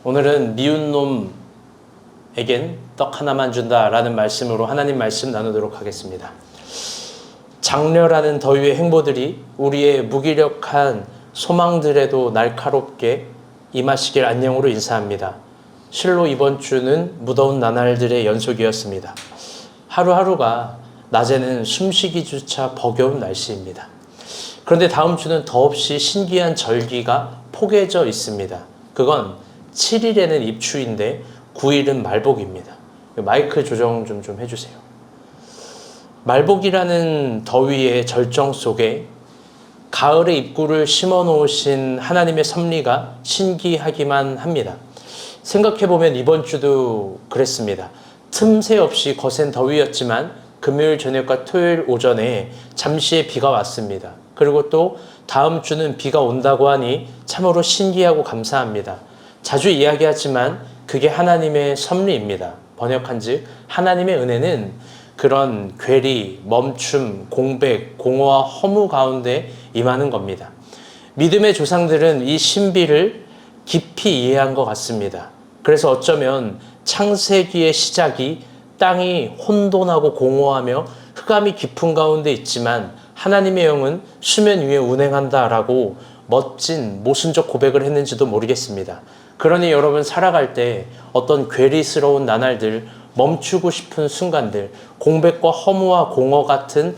오늘은 미운 놈에겐 떡 하나만 준다라는 말씀으로 하나님 말씀 나누도록 하겠습니다. 장렬하는 더위의 행보들이 우리의 무기력한 소망들에도 날카롭게 임하시길 안녕으로 인사합니다. 실로 이번 주는 무더운 나날들의 연속이었습니다. 하루하루가 낮에는 숨쉬기조차 버거운 날씨입니다. 그런데 다음 주는 더없이 신기한 절기가 포개져 있습니다. 그건 7일에는 입추인데 9일은 말복입니다. 마이크 조정 좀 해주세요. 말복이라는 더위의 절정 속에 가을의 입구를 심어 놓으신 하나님의 섭리가 신기하기만 합니다. 생각해보면 이번 주도 그랬습니다. 틈새 없이 거센 더위였지만 금요일 저녁과 토요일 오전에 잠시의 비가 왔습니다. 그리고 또 다음 주는 비가 온다고 하니 참으로 신기하고 감사합니다. 자주 이야기하지만 그게 하나님의 섭리입니다. 번역한즉 하나님의 은혜는 그런 괴리, 멈춤, 공백, 공허와 허무 가운데 임하는 겁니다. 믿음의 조상들은 이 신비를 깊이 이해한 것 같습니다. 그래서 어쩌면 창세기의 시작이 땅이 혼돈하고 공허하며 흑암이 깊은 가운데 있지만 하나님의 영은 수면 위에 운행한다라고 멋진 모순적 고백을 했는지도 모르겠습니다. 그러니 여러분 살아갈 때 어떤 괴리스러운 나날들, 멈추고 싶은 순간들, 공백과 허무와 공허 같은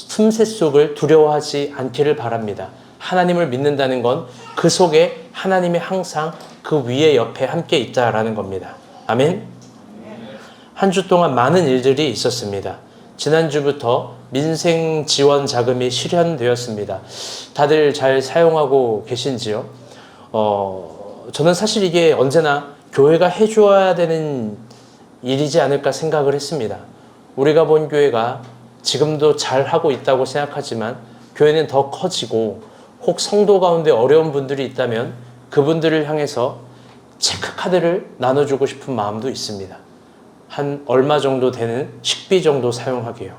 틈새 속을 두려워하지 않기를 바랍니다. 하나님을 믿는다는 건 그 속에 하나님이 항상 그 위에 옆에 함께 있다라는 겁니다. 아멘. 한 주 동안 많은 일들이 있었습니다. 지난주부터 민생 지원 자금이 실현되었습니다. 다들 잘 사용하고 계신지요? 저는 사실 이게 언제나 교회가 해줘야 되는 일이지 않을까 생각을 했습니다. 우리가 본 교회가 지금도 잘 하고 있다고 생각하지만 교회는 더 커지고 혹 성도 가운데 어려운 분들이 있다면 그분들을 향해서 체크카드를 나눠주고 싶은 마음도 있습니다. 한 얼마 정도 되는 식비 정도 사용하게요.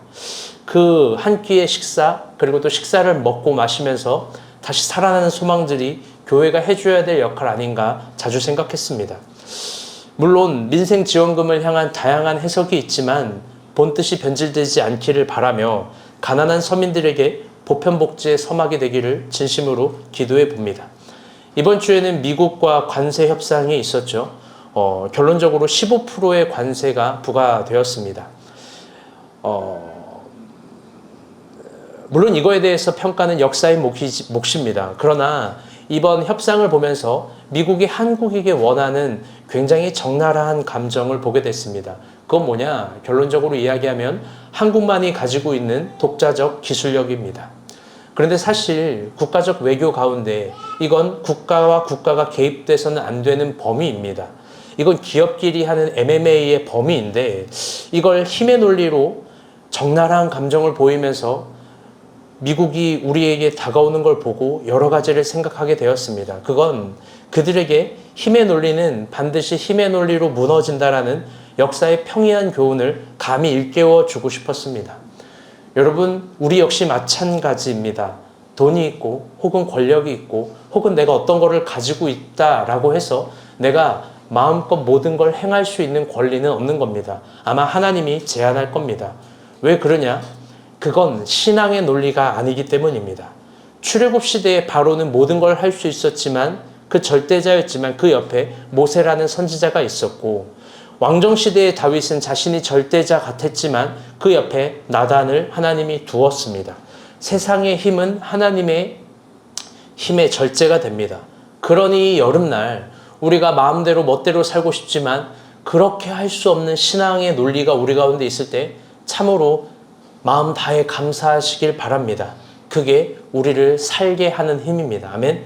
그 한 끼의 식사 그리고 또 식사를 먹고 마시면서 다시 살아나는 소망들이 교회가 해줘야 될 역할 아닌가 자주 생각했습니다. 물론 민생지원금을 향한 다양한 해석이 있지만 본뜻이 변질되지 않기를 바라며 가난한 서민들에게 보편복지의 서막이 되기를 진심으로 기도해 봅니다. 이번 주에는 미국과 관세 협상이 있었죠. 결론적으로 15%의 관세가 부과되었습니다. 물론 이거에 대해서 평가는 역사의 몫입니다. 그러나 이번 협상을 보면서 미국이 한국에게 원하는 굉장히 적나라한 감정을 보게 됐습니다. 그건 뭐냐? 결론적으로 이야기하면 한국만이 가지고 있는 독자적 기술력입니다. 그런데 사실 국가적 외교 가운데 이건 국가와 국가가 개입돼서는 안 되는 범위입니다. 이건 기업끼리 하는 MMA의 범위인데 이걸 힘의 논리로 적나라한 감정을 보이면서 미국이 우리에게 다가오는 걸 보고 여러 가지를 생각하게 되었습니다. 그건 그들에게 힘의 논리는 반드시 힘의 논리로 무너진다라는 역사의 평이한 교훈을 감히 일깨워 주고 싶었습니다. 여러분, 우리 역시 마찬가지입니다. 돈이 있고 혹은 권력이 있고 혹은 내가 어떤 거를 가지고 있다라고 해서 내가 마음껏 모든 걸 행할 수 있는 권리는 없는 겁니다. 아마 하나님이 제한할 겁니다. 왜 그러냐? 그건 신앙의 논리가 아니기 때문입니다. 출애굽 시대의 바로는 모든 걸 할 수 있었지만 그 절대자였지만 그 옆에 모세라는 선지자가 있었고 왕정 시대의 다윗은 자신이 절대자 같았지만 그 옆에 나단을 하나님이 두었습니다. 세상의 힘은 하나님의 힘의 절제가 됩니다. 그러니 여름날 우리가 마음대로 멋대로 살고 싶지만 그렇게 할 수 없는 신앙의 논리가 우리 가운데 있을 때 참으로 마음 다해 감사하시길 바랍니다. 그게 우리를 살게 하는 힘입니다. 아멘.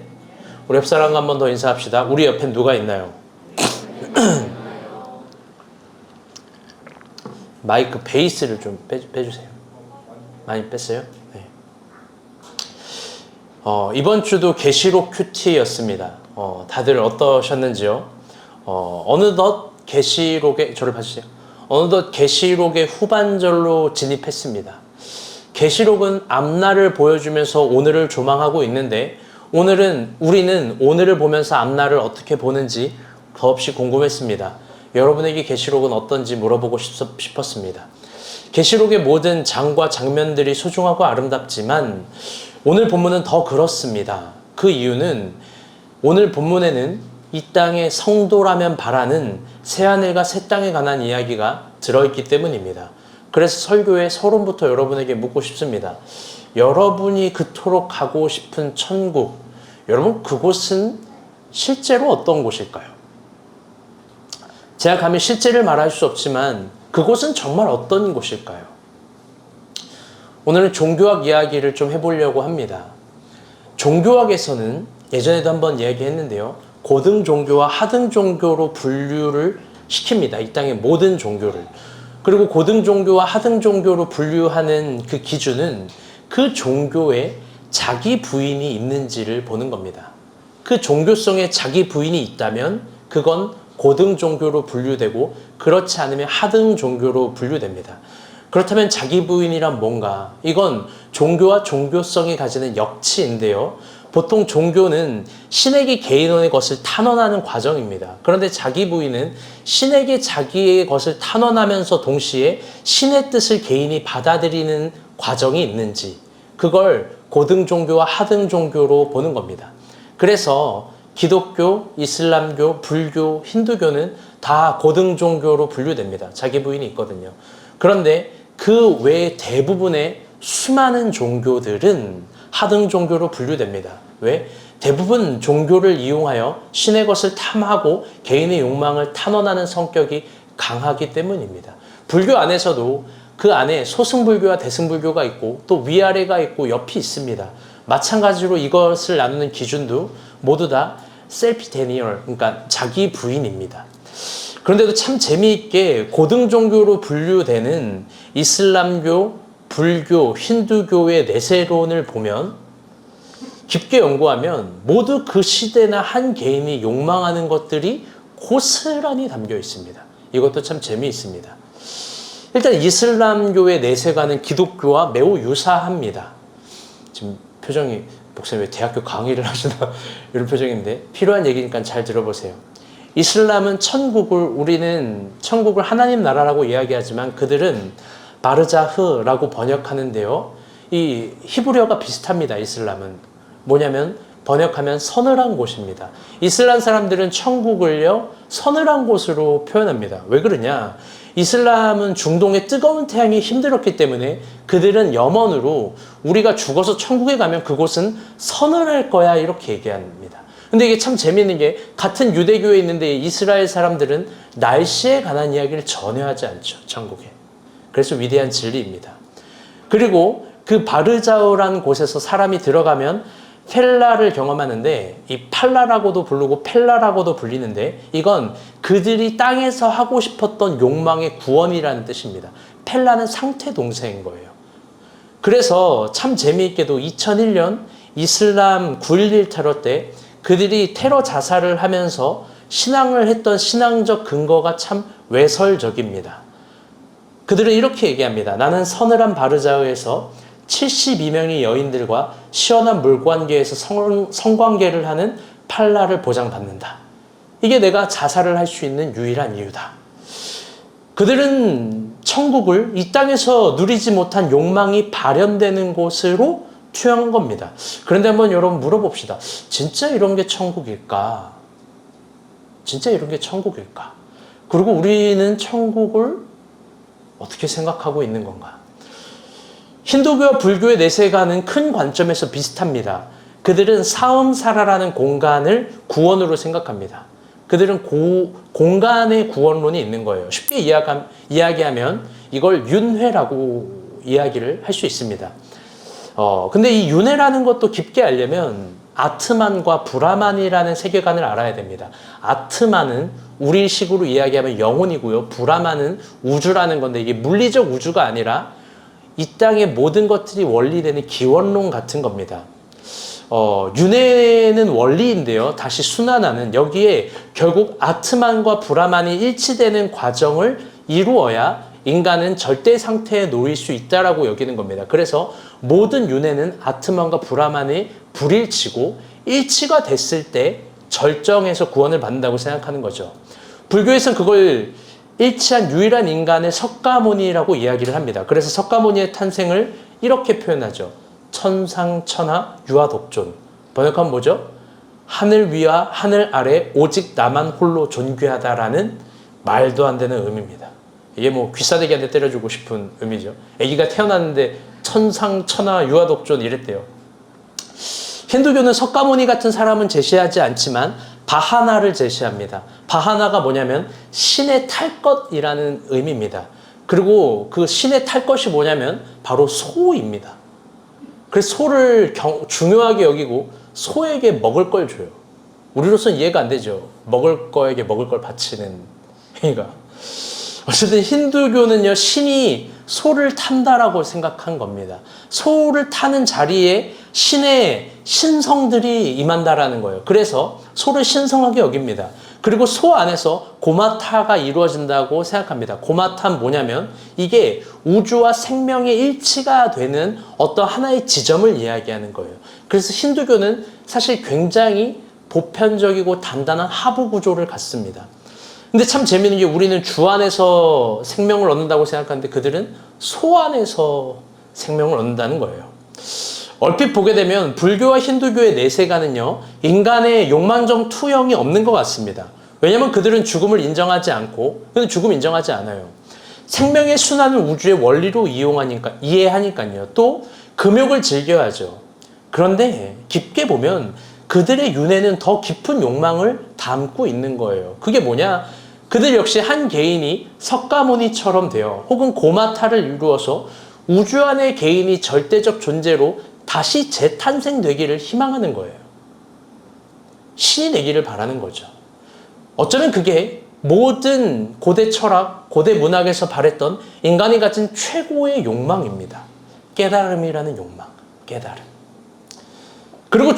우리 옆 사람과 한 번 더 인사합시다. 우리 옆에 누가 있나요? 마이크 베이스를 좀 빼주세요. 많이 뺐어요? 네. 이번 주도 계시록 큐티였습니다. 다들 어떠셨는지요? 어느덧 계시록에 저를 봐주세요. 어느덧 계시록의 후반절로 진입했습니다. 계시록은 앞날을 보여주면서 오늘을 조망하고 있는데 우리는 오늘을 보면서 앞날을 어떻게 보는지 더없이 궁금했습니다. 여러분에게 계시록은 어떤지 물어보고 싶었습니다. 계시록의 모든 장과 장면들이 소중하고 아름답지만 오늘 본문은 더 그렇습니다. 그 이유는 오늘 본문에는 이 땅의 성도라면 바라는 새하늘과 새 땅에 관한 이야기가 들어있기 때문입니다. 그래서 설교의 서론부터 여러분에게 묻고 싶습니다. 여러분이 그토록 가고 싶은 천국, 여러분 그곳은 실제로 어떤 곳일까요? 제가 감히 실제를 말할 수 없지만 그곳은 정말 어떤 곳일까요? 오늘은 종교학 이야기를 좀 해보려고 합니다. 종교학에서는 예전에도 한번 이야기했는데요. 고등 종교와 하등 종교로 분류를 시킵니다. 이 땅의 모든 종교를. 그리고 고등 종교와 하등 종교로 분류하는 그 기준은 그 종교에 자기 부인이 있는지를 보는 겁니다. 그 종교성에 자기 부인이 있다면 그건 고등 종교로 분류되고 그렇지 않으면 하등 종교로 분류됩니다. 그렇다면 자기 부인이란 뭔가? 이건 종교와 종교성이 가지는 역치인데요. 보통 종교는 신에게 개인의 것을 탄원하는 과정입니다. 그런데 자기 부인은 신에게 자기의 것을 탄원하면서 동시에 신의 뜻을 개인이 받아들이는 과정이 있는지 그걸 고등 종교와 하등 종교로 보는 겁니다. 그래서 기독교, 이슬람교, 불교, 힌두교는 다 고등 종교로 분류됩니다. 자기 부인이 있거든요. 그런데 그 외 대부분의 수많은 종교들은 하등 종교로 분류됩니다. 왜? 대부분 종교를 이용하여 신의 것을 탐하고 개인의 욕망을 탄원하는 성격이 강하기 때문입니다. 불교 안에서도 그 안에 소승불교와 대승불교가 있고 또 위아래가 있고 옆이 있습니다. 마찬가지로 이것을 나누는 기준도 모두 다 셀프 데니얼, 그러니까 자기 부인입니다. 그런데도 참 재미있게 고등 종교로 분류되는 이슬람교, 불교, 힌두교의 내세론을 보면 깊게 연구하면 모두 그 시대나 한 개인이 욕망하는 것들이 고스란히 담겨 있습니다. 이것도 참 재미있습니다. 일단 이슬람교의 내세관은 기독교와 매우 유사합니다. 지금 표정이 목사님 왜 대학교 강의를 하시나 이런 표정인데 필요한 얘기니까 잘 들어보세요. 이슬람은 우리는 천국을 하나님 나라라고 이야기하지만 그들은 바르자흐라고 번역하는데요. 이 히브리어가 비슷합니다. 이슬람은 뭐냐면 번역하면 서늘한 곳입니다. 이슬람 사람들은 천국을요 서늘한 곳으로 표현합니다. 왜 그러냐? 이슬람은 중동의 뜨거운 태양이 힘들었기 때문에 그들은 염원으로 우리가 죽어서 천국에 가면 그곳은 서늘할 거야 이렇게 얘기합니다. 근데 이게 참 재미있는 게 같은 유대교에 있는데 이스라엘 사람들은 날씨에 관한 이야기를 전혀 하지 않죠. 천국에. 그래서 위대한 진리입니다. 그리고 그 바르자흐라는 곳에서 사람이 들어가면 펠라를 경험하는데 이 팔라라고도 부르고 펠라라고도 불리는데 이건 그들이 땅에서 하고 싶었던 욕망의 구원이라는 뜻입니다. 펠라는 상태 동사인 거예요. 그래서 참 재미있게도 2001년 이슬람 9.11 테러 때 그들이 테러 자살을 하면서 신앙을 했던 신앙적 근거가 참 외설적입니다. 그들은 이렇게 얘기합니다. 나는 서늘한 바르자흐에서 72명의 여인들과 시원한 물관계에서 성관계를 하는 팔라를 보장받는다. 이게 내가 자살을 할 수 있는 유일한 이유다. 그들은 천국을 이 땅에서 누리지 못한 욕망이 발현되는 곳으로 투영한 겁니다. 그런데 한번 여러분 물어봅시다. 진짜 이런 게 천국일까? 진짜 이런 게 천국일까? 그리고 우리는 천국을 어떻게 생각하고 있는 건가? 힌두교와 불교의 내세관은 큰 관점에서 비슷합니다. 그들은 사음사라라는 공간을 구원으로 생각합니다. 그들은 공간의 구원론이 있는 거예요. 쉽게 이야기하면 이걸 윤회라고 이야기를 할 수 있습니다. 근데 이 윤회라는 것도 깊게 알려면 아트만과 브라만이라는 세계관을 알아야 됩니다. 아트만은 우리식으로 이야기하면 영혼이고요. 브라만은 우주라는 건데 이게 물리적 우주가 아니라 이 땅의 모든 것들이 원리되는 기원론 같은 겁니다. 윤회는 원리인데요. 다시 순환하는 여기에 결국 아트만과 브라만이 일치되는 과정을 이루어야 인간은 절대 상태에 놓일 수 있다라고 여기는 겁니다. 그래서 모든 윤회는 아트만과 브라만이 불일치고 일치가 됐을 때 절정에서 구원을 받는다고 생각하는 거죠. 불교에서는 그걸 일치한 유일한 인간의 석가모니라고 이야기를 합니다. 그래서 석가모니의 탄생을 이렇게 표현하죠. 천상천하 유아독존. 번역하면 뭐죠? 하늘 위와 하늘 아래 오직 나만 홀로 존귀하다라는 말도 안 되는 의미입니다. 이게 뭐 귀싸대기한테 때려주고 싶은 의미죠. 아기가 태어났는데 천상천하 유아독존 이랬대요. 힌두교는 석가모니 같은 사람은 제시하지 않지만 바하나를 제시합니다. 바하나가 뭐냐면 신의 탈 것이라는 의미입니다. 그리고 그 신의 탈 것이 뭐냐면 바로 소입니다. 그래서 소를 중요하게 여기고 소에게 먹을 걸 줘요. 우리로서는 이해가 안 되죠. 먹을 거에게 먹을 걸 바치는 행위가. 어쨌든 힌두교는요, 신이 소를 탄다라고 생각한 겁니다. 소를 타는 자리에 신의 신성들이 임한다라는 거예요. 그래서 소를 신성하게 여깁니다. 그리고 소 안에서 고마타가 이루어진다고 생각합니다. 고마타는 뭐냐면 이게 우주와 생명의 일치가 되는 어떤 하나의 지점을 이야기하는 거예요. 그래서 힌두교는 사실 굉장히 보편적이고 단단한 하부 구조를 갖습니다. 근데 참 재미있는 게 우리는 주 안에서 생명을 얻는다고 생각하는데 그들은 소 안에서 생명을 얻는다는 거예요. 얼핏 보게 되면 불교와 힌두교의 내세관은요, 인간의 욕망적 투영이 없는 것 같습니다. 왜냐하면 그들은 죽음을 인정하지 않고, 그들은 죽음 인정하지 않아요. 생명의 순환을 우주의 원리로 이해하니까요. 또 금욕을 즐겨야죠. 그런데 깊게 보면 그들의 윤회는 더 깊은 욕망을 담고 있는 거예요. 그게 뭐냐? 그들 역시 한 개인이 석가모니처럼 되어 혹은 고마타를 이루어서 우주 안의 개인이 절대적 존재로 다시 재탄생되기를 희망하는 거예요. 신이 되기를 바라는 거죠. 어쩌면 그게 모든 고대 철학, 고대 문학에서 발했던 인간이 가진 최고의 욕망입니다. 깨달음이라는 욕망, 깨달음. 그리고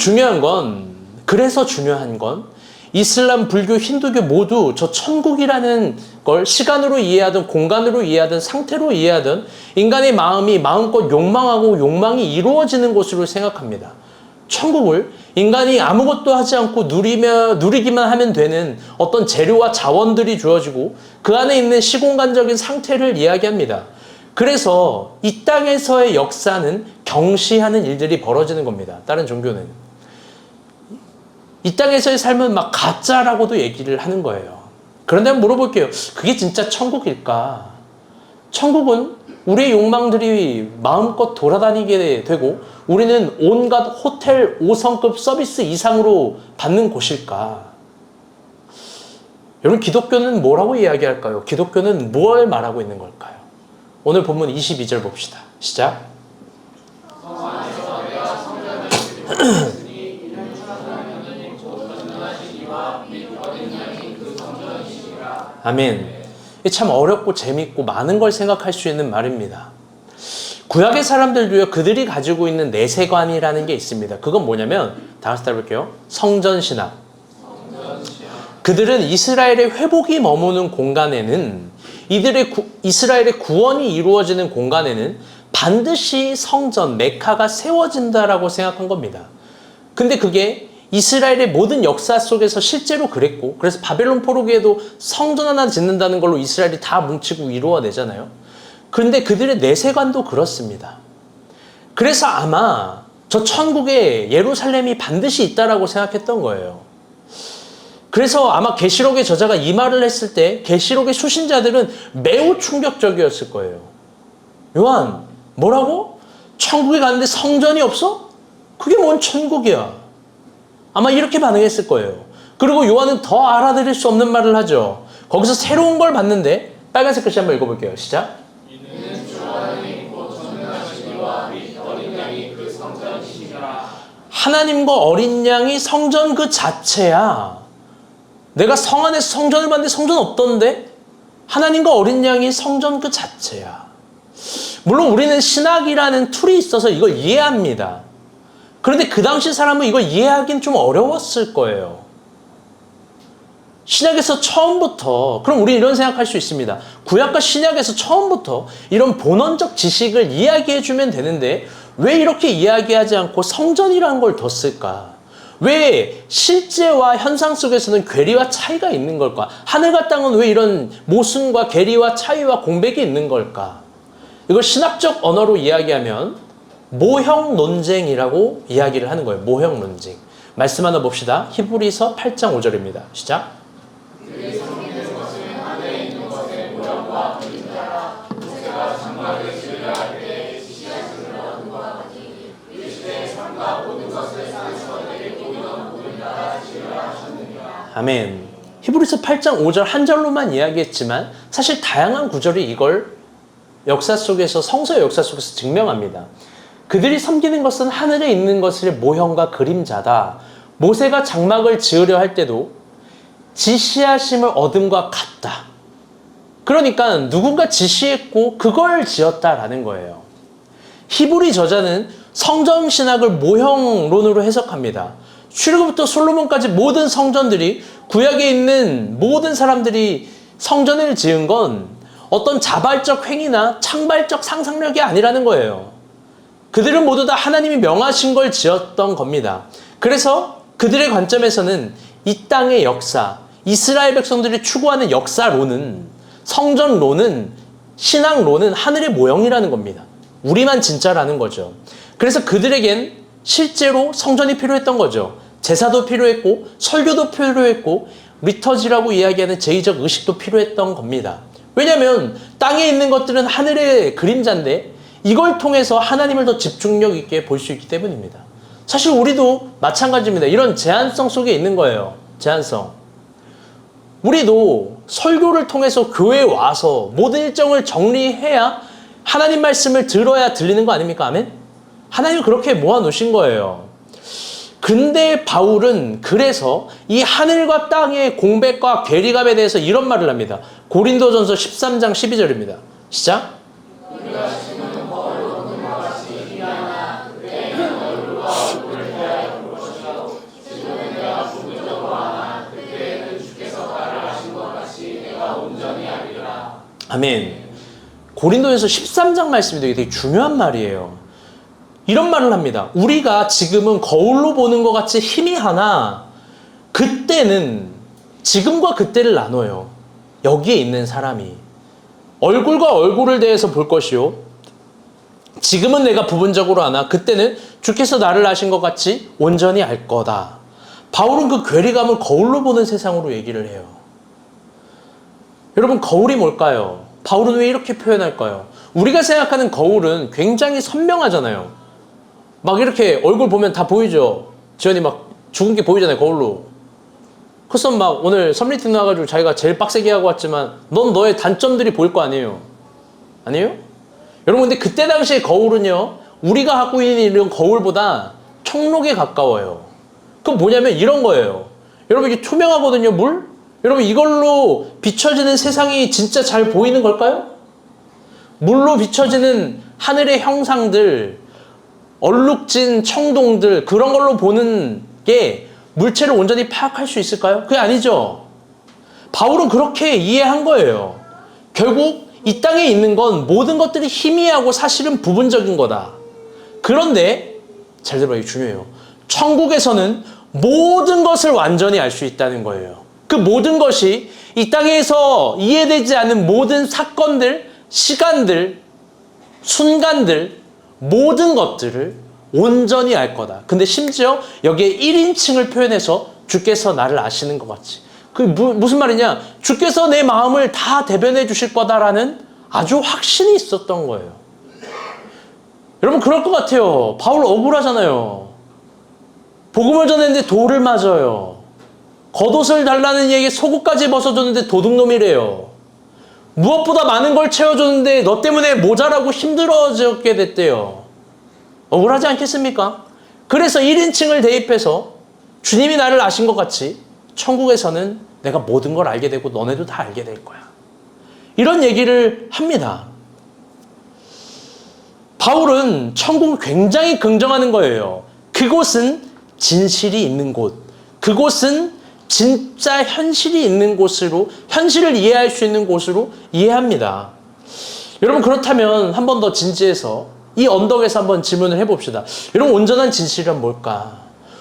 그래서 중요한 건 이슬람, 불교, 힌두교 모두 저 천국이라는 걸 시간으로 이해하든 공간으로 이해하든 상태로 이해하든 인간의 마음이 마음껏 욕망하고 욕망이 이루어지는 곳으로 생각합니다. 천국을 인간이 아무것도 하지 않고 누리기만 하면 되는 어떤 재료와 자원들이 주어지고 그 안에 있는 시공간적인 상태를 이야기합니다. 그래서 이 땅에서의 역사는 경시하는 일들이 벌어지는 겁니다. 다른 종교는. 이 땅에서의 삶은 막 가짜라고도 얘기를 하는 거예요. 그런데 한번 물어볼게요. 그게 진짜 천국일까? 천국은 우리의 욕망들이 마음껏 돌아다니게 되고 우리는 온갖 호텔 5성급 서비스 이상으로 받는 곳일까? 여러분, 기독교는 뭐라고 이야기할까요? 기독교는 뭘 말하고 있는 걸까요? 오늘 본문 22절 봅시다. 시작. 아멘. 참 어렵고 재밌고 많은 걸 생각할 수 있는 말입니다. 구약의 사람들도요, 그들이 가지고 있는 내세관이라는 게 있습니다. 그건 뭐냐면, 다 같이 따라볼게요. 성전신학. 그들은 이스라엘의 회복이 머무는 공간에는, 이스라엘의 구원이 이루어지는 공간에는 반드시 성전, 메카가 세워진다라고 생각한 겁니다. 근데 그게 이스라엘의 모든 역사 속에서 실제로 그랬고, 그래서 바벨론 포로기에도 성전 하나 짓는다는 걸로 이스라엘이 다 뭉치고 이루어내잖아요. 그런데 그들의 내세관도 그렇습니다. 그래서 아마 저 천국에 예루살렘이 반드시 있다라고 생각했던 거예요. 그래서 아마 계시록의 저자가 이 말을 했을 때 계시록의 수신자들은 매우 충격적이었을 거예요. 요한, 뭐라고? 천국에 가는데 성전이 없어? 그게 뭔 천국이야? 아마 이렇게 반응했을 거예요. 그리고 요한은 더 알아들을 수 없는 말을 하죠. 거기서 새로운 걸 봤는데, 빨간색 글씨 한번 읽어볼게요. 시작. 이는 주 하나님 곧 전능하신 이와 및 어린 양이 그 성전이시니라. 하나님과 어린 양이 성전 그 자체야. 내가 성 안에서 성전을 봤는데 성전 없던데? 하나님과 어린 양이 성전 그 자체야. 물론 우리는 신학이라는 툴이 있어서 이걸 이해합니다. 그런데 그 당시 사람은 이걸 이해하기는 좀 어려웠을 거예요. 신약에서 처음부터, 그럼 우리는 이런 생각할 수 있습니다. 구약과 신약에서 처음부터 이런 본원적 지식을 이야기해주면 되는데 왜 이렇게 이야기하지 않고 성전이라는 걸 뒀을까? 왜 실제와 현상 속에서는 괴리와 차이가 있는 걸까? 하늘과 땅은 왜 이런 모순과 괴리와 차이와 공백이 있는 걸까? 이걸 신학적 언어로 이야기하면 모형 논쟁이라고 이야기를 하는 거예요. 모형 논쟁. 말씀 하나 봅시다. 히브리서 8장 5절입니다. 시작. 아멘. 히브리서 8장 5절 한 절로만 이야기했지만 사실 다양한 구절이 이걸 역사 속에서 성서의 역사 속에서 증명합니다. 그들이 섬기는 것은 하늘에 있는 것의 모형과 그림자다. 모세가 장막을 지으려 할 때도 지시하심을 얻음과 같다. 그러니까 누군가 지시했고 그걸 지었다라는 거예요. 히브리 저자는 성전신학을 모형론으로 해석합니다. 출애굽부터 솔로몬까지 모든 성전들이 구약에 있는 모든 사람들이 성전을 지은 건 어떤 자발적 행위나 창발적 상상력이 아니라는 거예요. 그들은 모두 다 하나님이 명하신 걸 지었던 겁니다. 그래서 그들의 관점에서는 이 땅의 역사, 이스라엘 백성들이 추구하는 역사론은, 성전론은, 신앙론은 하늘의 모형이라는 겁니다. 우리만 진짜라는 거죠. 그래서 그들에겐 실제로 성전이 필요했던 거죠. 제사도 필요했고 설교도 필요했고 리터지라고 이야기하는 제의적 의식도 필요했던 겁니다. 왜냐하면 땅에 있는 것들은 하늘의 그림자인데 이걸 통해서 하나님을 더 집중력 있게 볼 수 있기 때문입니다. 사실 우리도 마찬가지입니다. 이런 제한성 속에 있는 거예요. 제한성. 우리도 설교를 통해서 교회에 와서 모든 일정을 정리해야 하나님 말씀을 들어야 들리는 거 아닙니까? 아멘? 하나님은 그렇게 모아놓으신 거예요. 근데 바울은 그래서 이 하늘과 땅의 공백과 괴리감에 대해서 이런 말을 합니다. 고린도전서 13장 12절입니다. 시작. 아멘. 고린도전서 13장 말씀이 되게 중요한 말이에요. 이런 말을 합니다. 우리가 지금은 거울로 보는 것 같이 희미하나 그때는 지금과 그때를 나눠요. 여기에 있는 사람이 얼굴과 얼굴을 대해서 볼 것이요. 지금은 내가 부분적으로 아나 그때는 주께서 나를 아신 것 같이 온전히 알 거다. 바울은 그 괴리감을 거울로 보는 세상으로 얘기를 해요. 여러분, 거울이 뭘까요? 바울은 왜 이렇게 표현할까요? 우리가 생각하는 거울은 굉장히 선명하잖아요. 막 이렇게 얼굴 보면 다 보이죠? 지연이 막 죽은 게 보이잖아요, 거울로. 그래서 막 오늘 섭리팅 나와가지고 자기가 제일 빡세게 하고 왔지만 넌 너의 단점들이 보일 거 아니에요? 아니에요? 여러분, 근데 그때 당시의 거울은요, 우리가 갖고 있는 이런 거울보다 청록에 가까워요. 그건 뭐냐면 이런 거예요. 여러분, 이게 투명하거든요, 물? 여러분, 이걸로 비춰지는 세상이 진짜 잘 보이는 걸까요? 물로 비춰지는 하늘의 형상들, 얼룩진 청동들, 그런 걸로 보는 게 물체를 온전히 파악할 수 있을까요? 그게 아니죠. 바울은 그렇게 이해한 거예요. 결국 이 땅에 있는 건 모든 것들이 희미하고 사실은 부분적인 거다. 그런데 잘 들어봐요, 중요해요. 천국에서는 모든 것을 완전히 알 수 있다는 거예요. 그 모든 것이 이 땅에서 이해되지 않는 모든 사건들, 시간들, 순간들, 모든 것들을 온전히 알 거다. 근데 심지어 여기에 1인칭을 표현해서 주께서 나를 아시는 것 같이. 그게 무슨 말이냐? 주께서 내 마음을 다 대변해 주실 거다라는 아주 확신이 있었던 거예요. 여러분, 그럴 것 같아요. 바울 억울하잖아요. 복음을 전했는데 돌을 맞아요. 겉옷을 달라는 얘기에 속옷까지 벗어줬는데 도둑놈이래요. 무엇보다 많은 걸 채워줬는데 너 때문에 모자라고 힘들어지게 됐대요. 억울하지 않겠습니까? 그래서 1인칭을 대입해서 주님이 나를 아신 것 같이 천국에서는 내가 모든 걸 알게 되고 너네도 다 알게 될 거야. 이런 얘기를 합니다. 바울은 천국을 굉장히 긍정하는 거예요. 그곳은 진실이 있는 곳, 그곳은 진짜 현실이 있는 곳으로, 현실을 이해할 수 있는 곳으로 이해합니다. 여러분, 그렇다면 한 번 더 진지해서 이 언덕에서 한번 질문을 해봅시다. 여러분, 온전한 진실은 뭘까?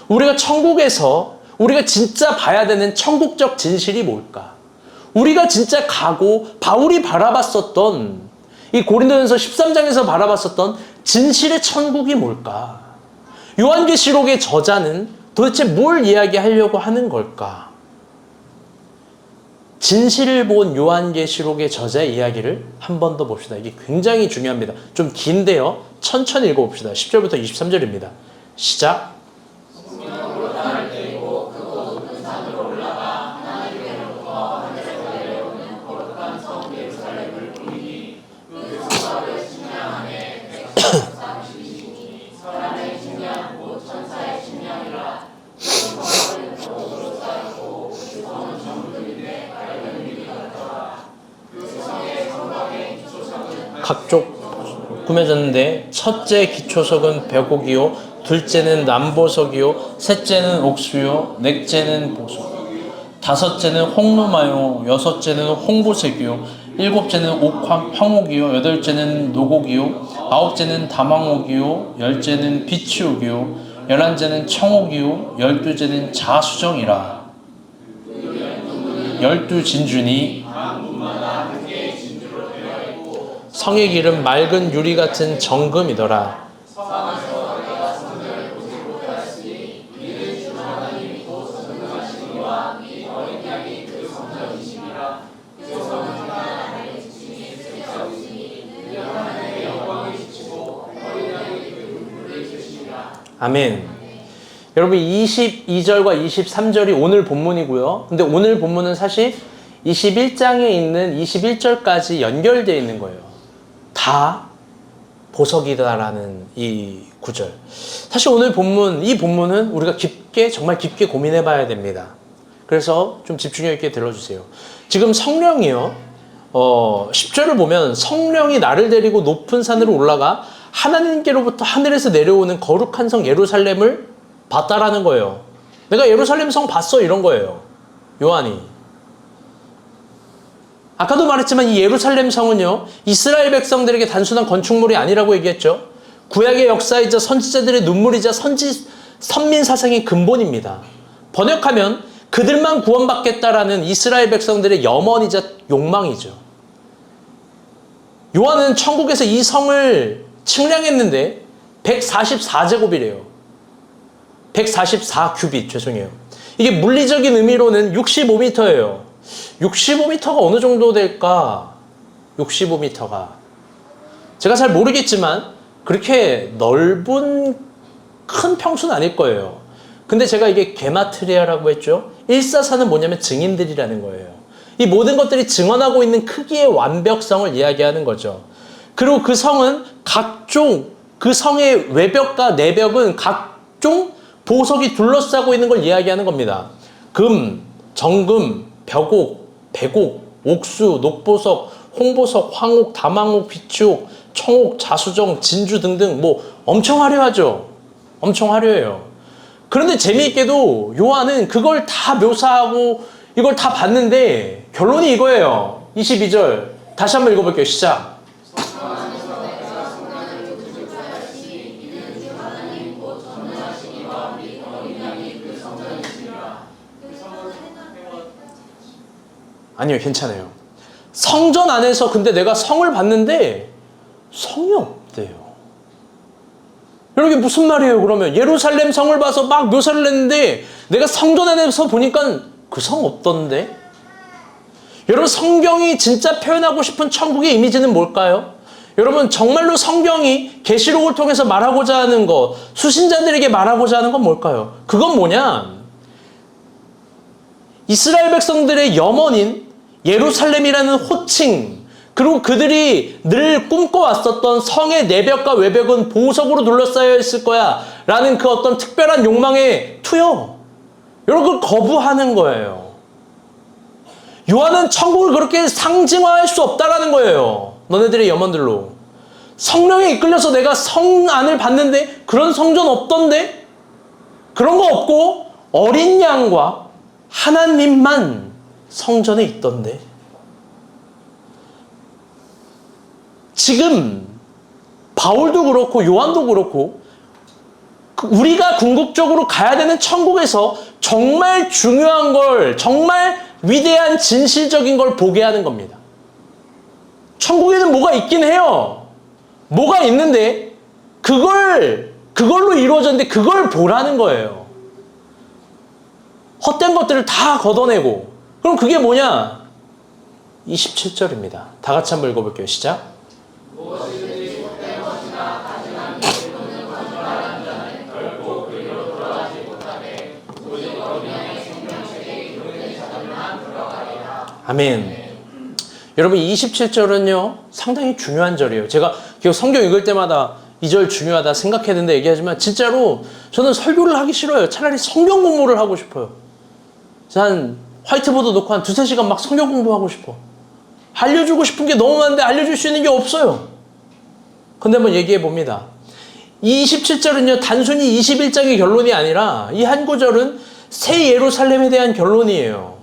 우리가 천국에서 우리가 진짜 봐야 되는 천국적 진실이 뭘까? 우리가 진짜 가고 바울이 바라봤었던 이 고린도전서 13장에서 바라봤었던 진실의 천국이 뭘까? 요한계시록의 저자는 도대체 뭘 이야기하려고 하는 걸까? 진실을 본 요한계시록의 저자의 이야기를 한 번 더 봅시다. 이게 굉장히 중요합니다. 좀 긴데요. 천천히 읽어봅시다. 10절부터 23절입니다. 시작. 각종 꾸며졌는데 첫째 기초석은 벽옥이요, 둘째는 남보석이요, 셋째는 옥수요, 넷째는 보석, 다섯째는 홍루마요, 여섯째는 홍보색이요, 일곱째는 황옥이요, 여덟째는 노곡이요, 아홉째는 담황옥이요, 열째는 비치옥이요, 열한째는 청옥이요, 열두째는 자수정이라. 열두 진주니 성의 기름 맑은 유리 같은 정금이더라. 아멘. 여러분 22절과 23절이 오늘 본문이고요. 근데 오늘 본문은 사실 21장에 있는 21절까지 연결되어 있는 거예요. 다 보석이다라는 이 구절. 사실 오늘 본문, 이 본문은 우리가 깊게, 정말 깊게 고민해 봐야 됩니다. 그래서 좀 집중력 있게 들어주세요. 지금 성령이요, 10절을 보면 성령이 나를 데리고 높은 산으로 올라가 하나님께로부터 하늘에서 내려오는 거룩한 성 예루살렘을 봤다라는 거예요. 내가 예루살렘 성 봤어, 이런 거예요. 요한이. 아까도 말했지만 이 예루살렘 성은요, 이스라엘 백성들에게 단순한 건축물이 아니라고 얘기했죠. 구약의 역사이자 선지자들의 눈물이자 선민 사상의 근본입니다. 번역하면 그들만 구원받겠다라는 이스라엘 백성들의 염원이자 욕망이죠. 요한은 천국에서 이 성을 측량했는데 144제곱이래요. 144큐빗, 죄송해요. 이게 물리적인 의미로는 65m예요. 65m가 어느 정도 될까? 65m가. 제가 잘 모르겠지만 그렇게 넓은 큰 평수는 아닐 거예요. 근데 제가 이게 게마트리아라고 했죠. 144는 뭐냐면 증인들이라는 거예요. 이 모든 것들이 증언하고 있는 크기의 완벽성을 이야기하는 거죠. 그리고 그 성은 각종, 그 성의 외벽과 내벽은 각종 보석이 둘러싸고 있는 걸 이야기하는 겁니다. 금, 정금, 벽옥, 백옥, 옥수, 녹보석, 홍보석, 황옥, 담황옥, 비추옥, 청옥, 자수정, 진주 등등 뭐 엄청 화려하죠. 엄청 화려해요. 그런데 재미있게도 요한은 그걸 다 묘사하고 이걸 다 봤는데 결론이 이거예요. 22절 다시 한번 읽어볼게요. 시작. 아니요, 괜찮아요. 성전 안에서 근데 내가 성을 봤는데 성이 없대요. 여러분 이게 무슨 말이에요? 그러면 예루살렘 성을 봐서 막 묘사를 했는데 내가 성전 안에서 보니까 그 성 없던데? 여러분 성경이 진짜 표현하고 싶은 천국의 이미지는 뭘까요? 여러분 정말로 성경이 계시록을 통해서 말하고자 하는 것, 수신자들에게 말하고자 하는 건 뭘까요? 그건 뭐냐? 이스라엘 백성들의 염원인 예루살렘이라는 호칭, 그리고 그들이 늘 꿈꿔왔었던 성의 내벽과 외벽은 보석으로 둘러싸여 있을 거야 라는 그 어떤 특별한 욕망의 투여, 여러분 그걸 거부하는 거예요. 요한은 천국을 그렇게 상징화할 수 없다라는 거예요. 너네들의 염원들로. 성령에 이끌려서 내가 성 안을 봤는데 그런 성전 없던데? 그런 거 없고 어린 양과 하나님만 성전에 있던데? 지금 바울도 그렇고 요한도 그렇고 우리가 궁극적으로 가야 되는 천국에서 정말 중요한 걸, 정말 위대한 진실적인 걸 보게 하는 겁니다. 천국에는 뭐가 있긴 해요. 뭐가 있는데 그걸로 이루어졌는데 그걸 보라는 거예요. 헛된 것들을 다 걷어내고. 그럼 그게 뭐냐? 27절입니다. 다 같이 한번 읽어볼게요. 시작. 아멘. 여러분 27절은요 상당히 중요한 절이에요. 제가 계속 성경 읽을 때마다 이 절 중요하다 생각했는데 얘기하지만 진짜로 저는 설교를 하기 싫어요. 차라리 성경 공부를 하고 싶어요. 한 화이트보드 놓고 한 2-3시간 막 성경 공부하고 싶어. 알려주고 싶은 게 너무 많은데 알려줄 수 있는 게 없어요. 근데 한번 얘기해 봅니다. 이 27절은요 단순히 21장의 결론이 아니라 이 한 구절은 새 예루살렘에 대한 결론이에요.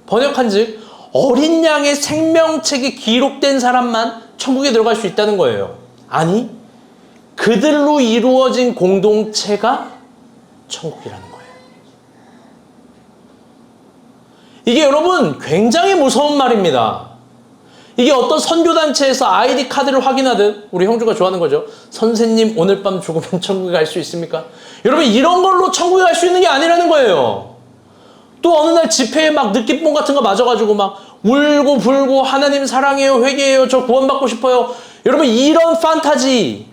번역한 즉 어린 양의 생명책에 기록된 사람만 천국에 들어갈 수 있다는 거예요. 아니, 그들로 이루어진 공동체가 천국이라는 거예요. 이게 여러분 굉장히 무서운 말입니다. 이게 어떤 선교단체에서 아이디 카드를 확인하듯 우리 형주가 좋아하는 거죠. 선생님 오늘 밤 죽으면 천국에 갈 수 있습니까? 여러분 이런 걸로 천국에 갈 수 있는 게 아니라는 거예요. 또 어느 날 집회에 막 느낌뽕 같은 거 맞아가지고 막 울고 불고 하나님 사랑해요, 회개해요, 저 구원받고 싶어요. 여러분 이런 판타지,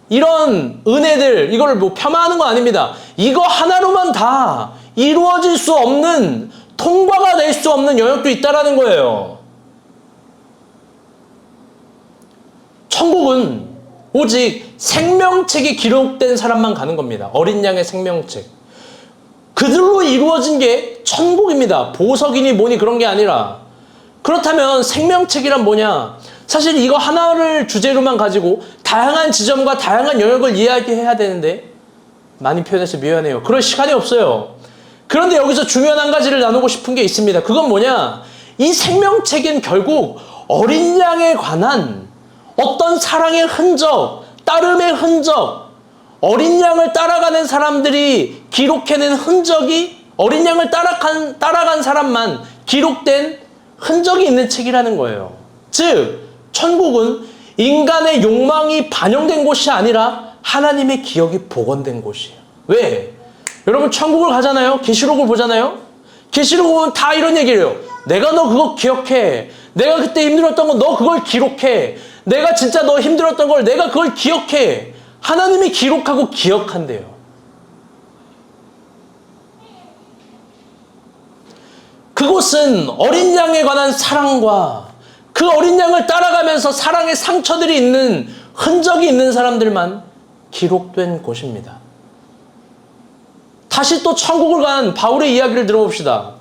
이런 은혜들, 이걸 뭐 폄하하는 거 아닙니다. 이거 하나로만 다 이루어질 수 없는, 통과가 될 수 없는 영역도 있다라는 거예요. 천국은 오직 생명책에 기록된 사람만 가는 겁니다. 어린 양의 생명책. 그들로 이루어진 게 천국입니다. 보석이니 뭐니 그런 게 아니라. 그렇다면 생명책이란 뭐냐? 사실 이거 하나를 주제로만 가지고 다양한 지점과 다양한 영역을 이야기해야 되는데 많이 표현해서 미안해요. 그럴 시간이 없어요. 그런데 여기서 중요한 한 가지를 나누고 싶은 게 있습니다. 그건 뭐냐? 이 생명책은 결국 어린 양에 관한 어떤 사랑의 흔적, 따름의 흔적, 어린 양을 따라가는 사람들이 기록해낸 흔적이 어린 양을 따라간 사람만 기록된 흔적이 있는 책이라는 거예요. 즉, 천국은 인간의 욕망이 반영된 곳이 아니라 하나님의 기억이 복원된 곳이에요. 왜? 여러분 천국을 가잖아요. 계시록을 보잖아요. 계시록 보면 다 이런 얘기를 해요. 내가 너 그거 기억해. 내가 그때 힘들었던 거 너 그걸 기록해. 내가 진짜 너 힘들었던 걸 내가 그걸 기억해. 하나님이 기록하고 기억한대요. 그곳은 어린 양에 관한 사랑과 그 어린 양을 따라가면서 사랑의 상처들이 있는 흔적이 있는 사람들만 기록된 곳입니다. 다시 또 천국을 간 바울의 이야기를 들어봅시다.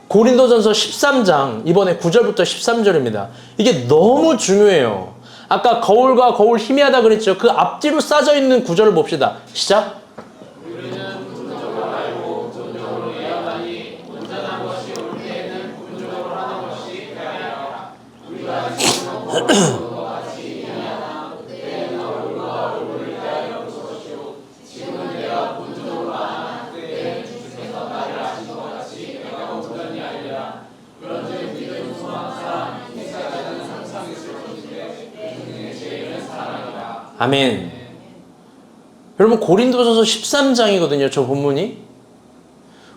고린도전서 13장 이번에 9절부터 13절입니다. 이게 너무 중요해요. 아까 거울과 거울 희미하다 그랬죠. 그 앞뒤로 싸져 있는 구절을 봅시다. 시작. 우리는 부분적으로 알고 부분적으로 예언하니 온전한 것이 올 때에는 부분적으로 하는 것이 해야 우리가 지금 것 같이 얘기하나 그때는 얼굴과 얼굴을 대하여 볼 것이요 지금은 내가 부분적으로 하나 그때는 주께서 나를 아신 것 같이 내가 온전히 알리라. 그런즉 믿음 소망 사랑 희생하는 상상이 있을 것인데 아멘. 여러분 고린도전서 13장이거든요. 저 본문이.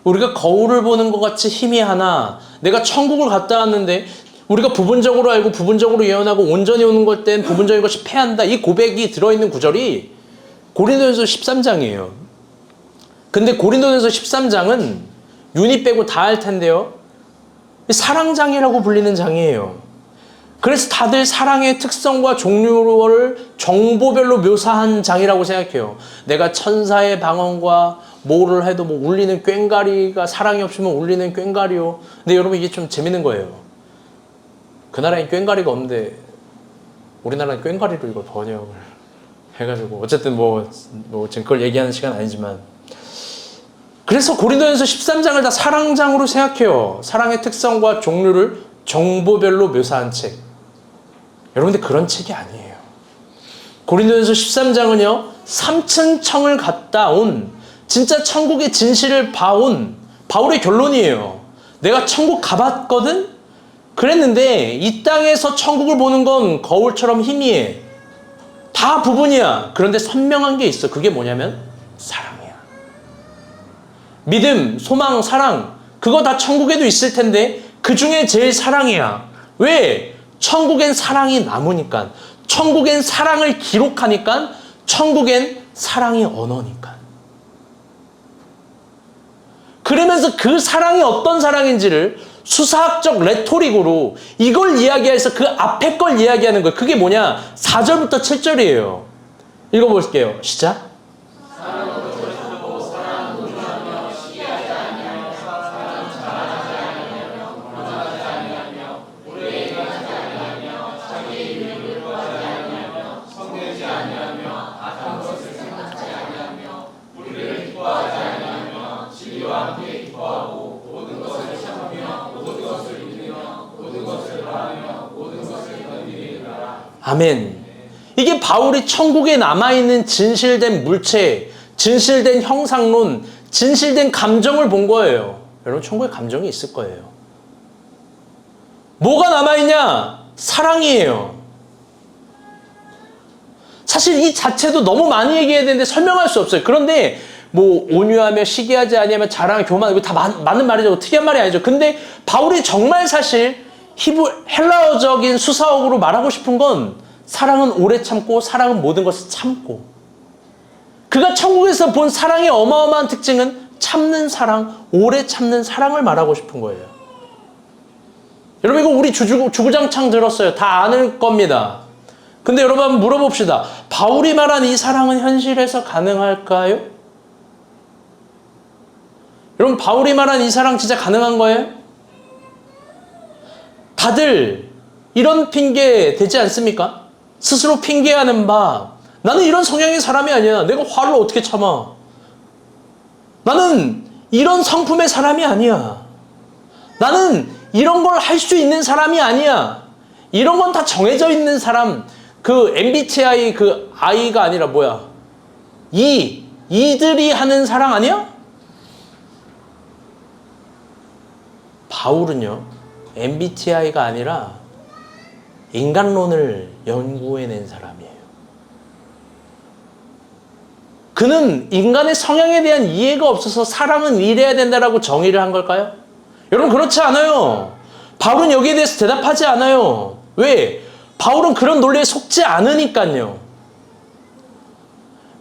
우리가 거울을 보는 것 같이 희미하나 내가 천국을 갔다 왔는데 우리가 부분적으로 알고 부분적으로 예언하고 온전히 오는 것 땐 부분적인 것이 패한다. 이 고백이 들어있는 구절이 고린도전서 13장이에요. 근데 고린도전서 13장은 유닛 빼고 다 할 텐데요. 사랑장이라고 불리는 장이에요. 그래서 다들 사랑의 특성과 종류를 정보별로 묘사한 장이라고 생각해요. 내가 천사의 방언과 뭐를 해도 뭐 울리는 꽹과리가 사랑이 없으면 울리는 꽹과리요. 근데 여러분 이게 좀 재밌는 거예요. 그 나라엔 꽹과리가 없는데 우리나라는 꽹과리로 이걸 번역을 해가지고 어쨌든 뭐 지금 그걸 얘기하는 시간 아니지만 그래서 고린도전서 13장을 다 사랑장으로 생각해요. 사랑의 특성과 종류를 정보별로 묘사한 책. 여러분들 그런 책이 아니에요. 고린도전서 13장은요 3층 청을 갔다 온 진짜 천국의 진실을 봐온 바울의 결론이에요. 내가 천국 가봤거든? 그랬는데 이 땅에서 천국을 보는 건 거울처럼 희미해. 다 부분이야. 그런데 선명한 게 있어. 그게 뭐냐면 사랑이야. 믿음, 소망, 사랑, 그거 다 천국에도 있을 텐데 그 중에 제일 사랑이야. 왜? 천국엔 사랑이 남으니까. 천국엔 사랑을 기록하니까. 천국엔 사랑이 언어니까. 그러면서 그 사랑이 어떤 사랑인지를 수사학적 레토릭으로 이걸 이야기해서 그 앞에 걸 이야기하는 거예요. 그게 뭐냐? 4절부터 7절이에요. 읽어볼게요. 시작. 아멘. 이게 바울이 천국에 남아있는 진실된 물체, 진실된 형상론, 진실된 감정을 본 거예요. 여러분, 천국에 감정이 있을 거예요. 뭐가 남아있냐? 사랑이에요. 사실 이 자체도 너무 많이 얘기해야 되는데 설명할 수 없어요. 그런데 뭐 온유하며 시기하지 아니하며 자랑, 교만, 이거 다 맞는 말이죠. 특이한 말이 아니죠. 근데 바울이 정말 사실 헬라어적인 수사어구로 말하고 싶은 건 사랑은 오래 참고 사랑은 모든 것을 참고. 그가 천국에서 본 사랑의 어마어마한 특징은 참는 사랑, 오래 참는 사랑을 말하고 싶은 거예요. 여러분, 이거 우리 주구장창 들었어요. 다 아는 겁니다. 근데 여러분 한번 물어봅시다. 바울이 말한 이 사랑은 현실에서 가능할까요? 여러분, 바울이 말한 이 사랑 진짜 가능한 거예요? 다들 이런 핑계 되지 않습니까? 스스로 핑계하는 바, 나는 이런 성향의 사람이 아니야. 내가 화를 어떻게 참아? 나는 이런 성품의 사람이 아니야. 나는 이런 걸 할 수 있는 사람이 아니야. 이런 건 다 정해져 있는 사람. 그 MBTI 그 I가 아니라 뭐야? 이들이 하는 사랑 아니야? 바울은요, MBTI가 아니라 인간론을 연구해낸 사람이에요. 그는 인간의 성향에 대한 이해가 없어서 사랑은 이래야 된다라고 정의를 한 걸까요? 여러분, 그렇지 않아요. 바울은 여기에 대해서 대답하지 않아요. 왜? 바울은 그런 논리에 속지 않으니까요.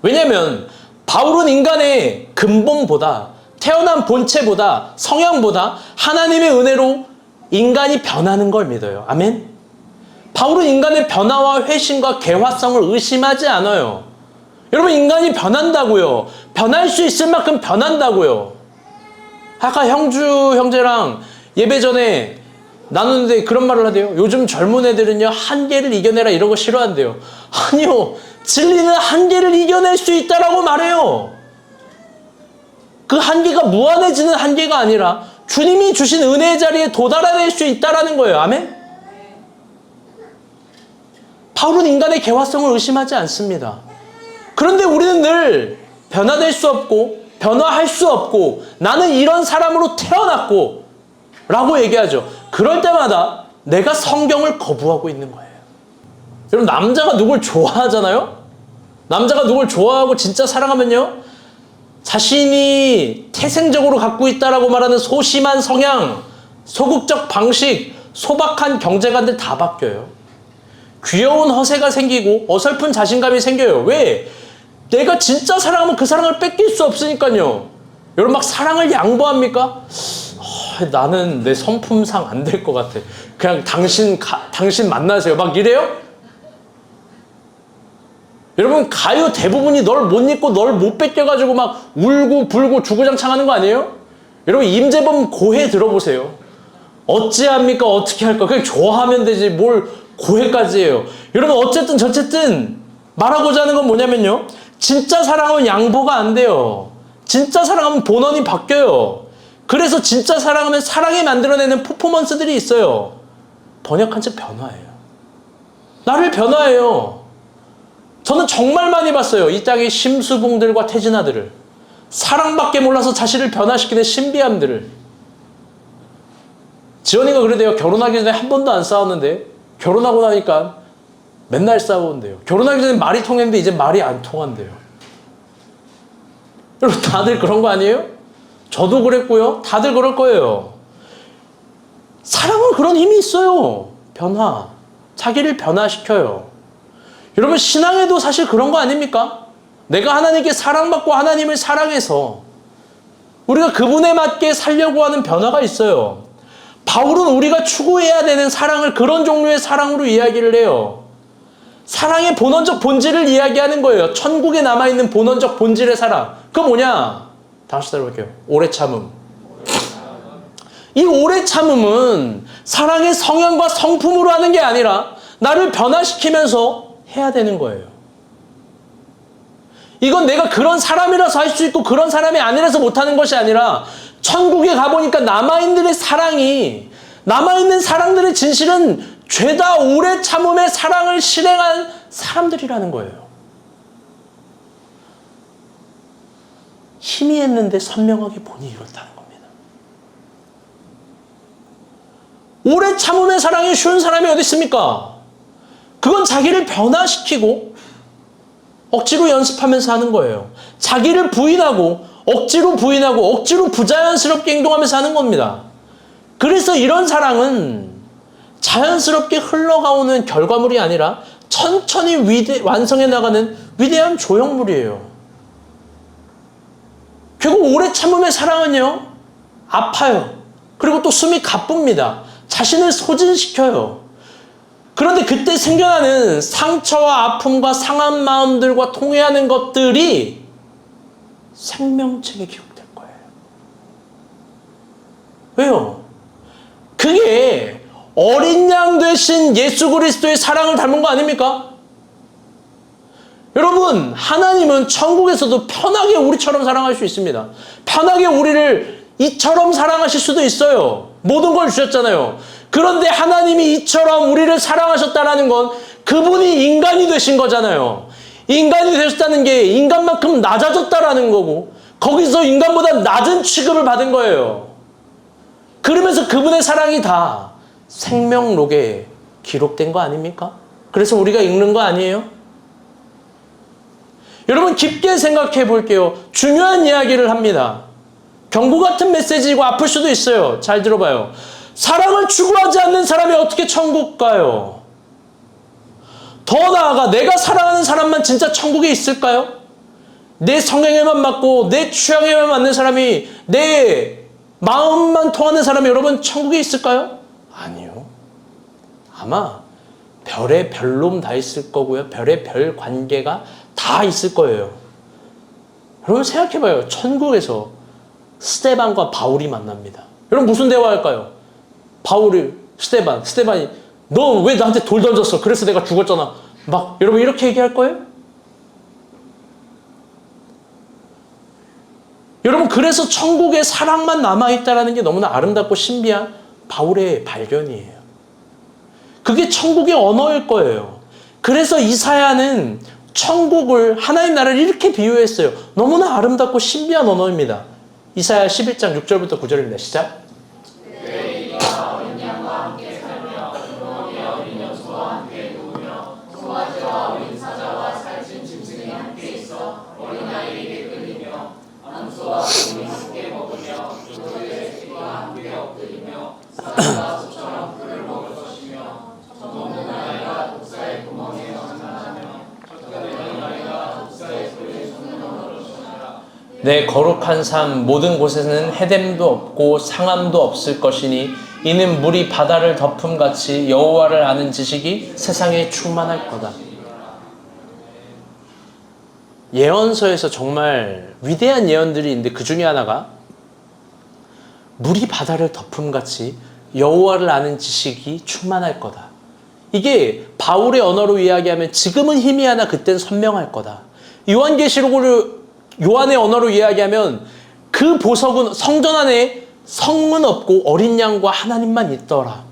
왜냐하면 바울은 인간의 근본보다, 태어난 본체보다, 성향보다 하나님의 은혜로 인간이 변하는 걸 믿어요. 아멘? 바울은 인간의 변화와 회심과 개화성을 의심하지 않아요. 여러분, 인간이 변한다고요. 변할 수 있을 만큼 변한다고요. 아까 형제랑 예배 전에 나누는데 그런 말을 하대요. 요즘 젊은 애들은요, 한계를 이겨내라 이런 거 싫어한대요. 아니요, 진리는 한계를 이겨낼 수 있다라고 말해요. 그 한계가 무한해지는 한계가 아니라 주님이 주신 은혜의 자리에 도달해낼 수 있다라는 거예요. 아멘? 바울은 인간의 개화성을 의심하지 않습니다. 그런데 우리는 늘 변화될 수 없고 변화할 수 없고 나는 이런 사람으로 태어났고 라고 얘기하죠. 그럴 때마다 내가 성경을 거부하고 있는 거예요. 여러분, 남자가 누굴 좋아하잖아요? 남자가 누굴 좋아하고 진짜 사랑하면요, 자신이 태생적으로 갖고 있다라고 말하는 소심한 성향, 소극적 방식, 소박한 경제관들 다 바뀌어요. 귀여운 허세가 생기고 어설픈 자신감이 생겨요. 왜? 내가 진짜 사랑하면 그 사랑을 뺏길 수 없으니까요. 여러분, 막 사랑을 양보합니까? 나는 내 성품상 안 될 것 같아. 그냥 당신 만나세요. 막 이래요? 여러분, 가요 대부분이 널 못 잊고 널 못 뺏겨가지고 막 울고 불고 주구장창 하는 거 아니에요? 여러분, 임재범 고해 들어보세요. 어찌합니까? 어떻게 할까? 그냥 좋아하면 되지 뭘 고해까지 해요. 여러분, 어쨌든 저쨌든 말하고자 하는 건 뭐냐면요, 진짜 사랑은 양보가 안 돼요. 진짜 사랑하면 본원이 바뀌어요. 그래서 진짜 사랑하면 사랑이 만들어내는 퍼포먼스들이 있어요. 번역한 즉 변화예요. 나를 변화해요. 저는 정말 많이 봤어요. 이 땅의 심수봉들과 태진아들을. 사랑밖에 몰라서 자신을 변화시키는 신비함들을. 지연이가 그러대요. 결혼하기 전에 한 번도 안 싸웠는데 결혼하고 나니까 맨날 싸우는데요. 결혼하기 전에 말이 통했는데 이제 말이 안 통한대요. 여러분 다들 그런 거 아니에요? 저도 그랬고요. 다들 그럴 거예요. 사랑은 그런 힘이 있어요. 변화. 자기를 변화시켜요. 여러분 신앙에도 사실 그런 거 아닙니까? 내가 하나님께 사랑받고 하나님을 사랑해서 우리가 그분에 맞게 살려고 하는 변화가 있어요. 바울은 우리가 추구해야 되는 사랑을 그런 종류의 사랑으로 이야기를 해요. 사랑의 본원적 본질을 이야기하는 거예요. 천국에 남아있는 본원적 본질의 사랑. 그거 뭐냐? 다시 따라볼게요. 오래 참음. 이 오래 참음은 사랑의 성향과 성품으로 하는 게 아니라 나를 변화시키면서 해야 되는 거예요. 이건 내가 그런 사람이라서 할 수 있고 그런 사람이 아니라서 못하는 것이 아니라 천국에 가보니까 남아있는 사랑이, 남아있는 사랑들의 진실은 죄다 오래 참음의 사랑을 실행한 사람들이라는 거예요. 희미했는데 선명하게 보니 이렇다는 겁니다. 오래 참음의 사랑이 쉬운 사람이 어디 있습니까? 그건 자기를 변화시키고 억지로 연습하면서 하는 거예요. 자기를 부인하고 억지로 부자연스럽게 행동하면서 하는 겁니다. 그래서 이런 사랑은 자연스럽게 흘러가오는 결과물이 아니라 천천히 완성해 나가는 위대한 조형물이에요. 결국 오래 참음의 사랑은요, 아파요. 그리고 또 숨이 가쁩니다. 자신을 소진시켜요. 그런데 그때 생겨나는 상처와 아픔과 상한 마음들과 통회하는 것들이 생명책에 기록될 거예요. 왜요? 그게 어린 양 되신 예수 그리스도의 사랑을 닮은 거 아닙니까? 여러분, 하나님은 천국에서도 편하게 우리처럼 사랑할 수 있습니다. 편하게 우리를 이처럼 사랑하실 수도 있어요. 모든 걸 주셨잖아요. 그런데 하나님이 이처럼 우리를 사랑하셨다는 건 그분이 인간이 되신 거잖아요. 인간이 되셨다는 게 인간만큼 낮아졌다라는 거고 거기서 인간보다 낮은 취급을 받은 거예요. 그러면서 그분의 사랑이 다 생명록에 기록된 거 아닙니까? 그래서 우리가 읽는 거 아니에요? 여러분 깊게 생각해 볼게요. 중요한 이야기를 합니다. 경고 같은 메시지이고 아플 수도 있어요. 잘 들어봐요. 사랑을 추구하지 않는 사람이 어떻게 천국 가요? 더 나아가 내가 사랑하는 사람만 진짜 천국에 있을까요? 내 성향에만 맞고 내 취향에만 맞는 사람이, 내 마음만 통하는 사람이 여러분 천국에 있을까요? 아니요. 아마 별의 별놈 다 있을 거고요. 별의 별 관계가 다 있을 거예요. 여러분 생각해봐요. 천국에서 스데반과 바울이 만납니다. 여러분 무슨 대화할까요? 바울이 스데반이 너 왜 나한테 돌 던졌어? 그래서 내가 죽었잖아. 막 여러분 이렇게 얘기할 거예요? 여러분 그래서 천국에 사랑만 남아있다는 게 너무나 아름답고 신비한 바울의 발견이에요. 그게 천국의 언어일 거예요. 그래서 이사야는 천국을, 하나님 나라를 이렇게 비유했어요. 너무나 아름답고 신비한 언어입니다. 이사야 11장 6절부터 9절입니다. 시작. 내 거룩한 삶 모든 곳에는 해됨도 없고 상함도 없을 것이니 이는 물이 바다를 덮음같이 여호와를 아는 지식이 세상에 충만할 거다. 예언서에서 정말 위대한 예언들이 있는데 그 중에 하나가 물이 바다를 덮음같이 여호와를 아는 지식이 충만할 거다. 이게 바울의 언어로 이야기하면 지금은 희미하나 그땐 선명할 거다. 요한의 언어로 이야기하면 그 보석은 성전 안에 성문 없고 어린 양과 하나님만 있더라.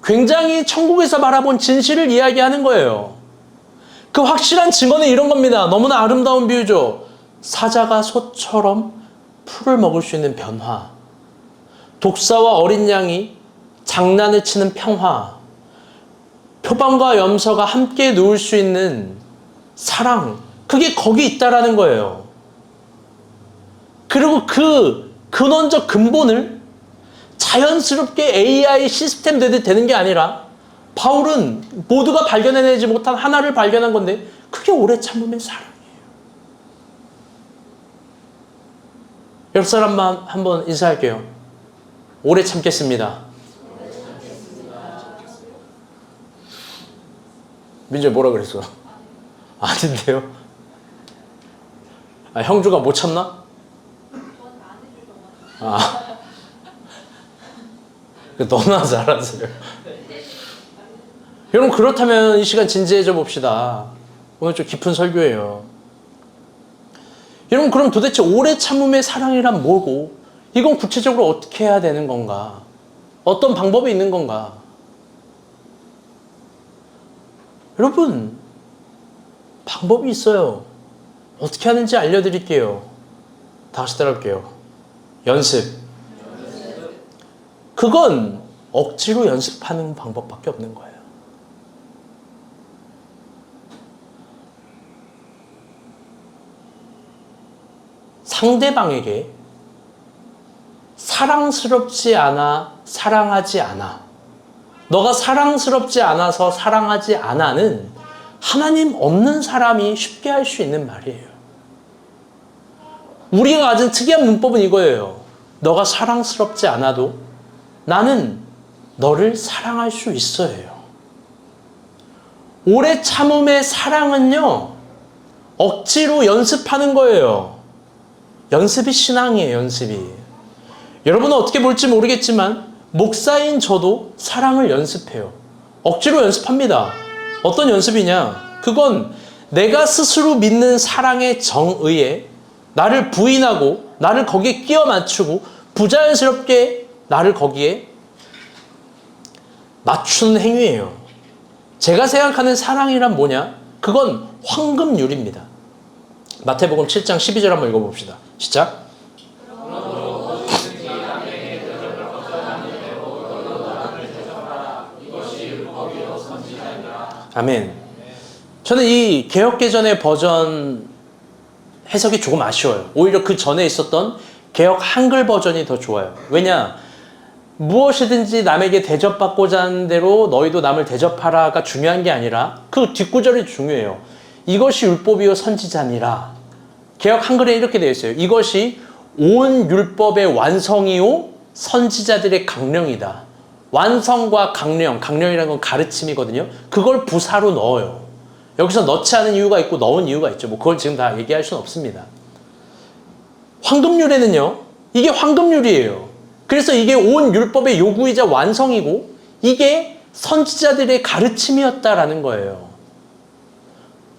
굉장히 천국에서 바라본 진실을 이야기하는 거예요. 그 확실한 증언은 이런 겁니다. 너무나 아름다운 비유죠. 사자가 소처럼 풀을 먹을 수 있는 변화, 독사와 어린 양이 장난을 치는 평화, 표범과 염소가 함께 누울 수 있는 사랑, 그게 거기 있다라는 거예요. 그리고 그 근원적 근본을 자연스럽게 AI 시스템 되는 게 아니라 바울은 모두가 발견해내지 못한 하나를 발견한 건데 그게 오래 참음의 사랑이에요. 옆 사람만 한번 인사할게요. 오래 참겠습니다. 민재 뭐라 그랬어? 아닌데요? 형주가 못 참나? 너나 잘하세요. 여러분 그렇다면 이 시간 진지해져 봅시다. 오늘 좀 깊은 설교예요. 여러분 그럼 도대체 오래 참음의 사랑이란 뭐고 이건 구체적으로 어떻게 해야 되는 건가? 어떤 방법이 있는 건가? 여러분 방법이 있어요. 어떻게 하는지 알려드릴게요. 다시 따라할게요. 연습. 그건 억지로 연습하는 방법밖에 없는 거예요. 상대방에게 사랑스럽지 않아, 사랑하지 않아. 너가 사랑스럽지 않아서 사랑하지 않아는 하나님 없는 사람이 쉽게 할 수 있는 말이에요. 우리가 가진 특이한 문법은 이거예요. 너가 사랑스럽지 않아도 나는 너를 사랑할 수 있어요. 오래 참음의 사랑은요, 억지로 연습하는 거예요. 연습이 신앙이에요, 연습이. 여러분은 어떻게 볼지 모르겠지만, 목사인 저도 사랑을 연습해요. 억지로 연습합니다. 어떤 연습이냐? 그건 내가 스스로 믿는 사랑의 정의에 나를 부인하고, 나를 거기에 끼워 맞추고, 부자연스럽게 나를 거기에 맞추는 행위예요. 제가 생각하는 사랑이란 뭐냐? 그건 황금률입니다. 마태복음 7장 12절 한번 읽어봅시다. 시작. 아멘. 저는 이 개역개전의 버전 해석이 조금 아쉬워요. 오히려 그 전에 있었던 개역 한글 버전이 더 좋아요. 왜냐? 무엇이든지 남에게 대접받고자 하는 대로 너희도 남을 대접하라가 중요한 게 아니라 그 뒷구절이 중요해요. 이것이 율법이요 선지자니라. 개역 한글에 이렇게 되어 있어요. 이것이 온 율법의 완성이요 선지자들의 강령이다. 완성과 강령, 강령이라는 건 가르침이거든요. 그걸 부사로 넣어요. 여기서 넣지 않은 이유가 있고 넣은 이유가 있죠. 뭐 그걸 지금 다 얘기할 수는 없습니다. 황금률에는요, 이게 황금률이에요. 그래서 이게 온 율법의 요구이자 완성이고 이게 선지자들의 가르침이었다라는 거예요.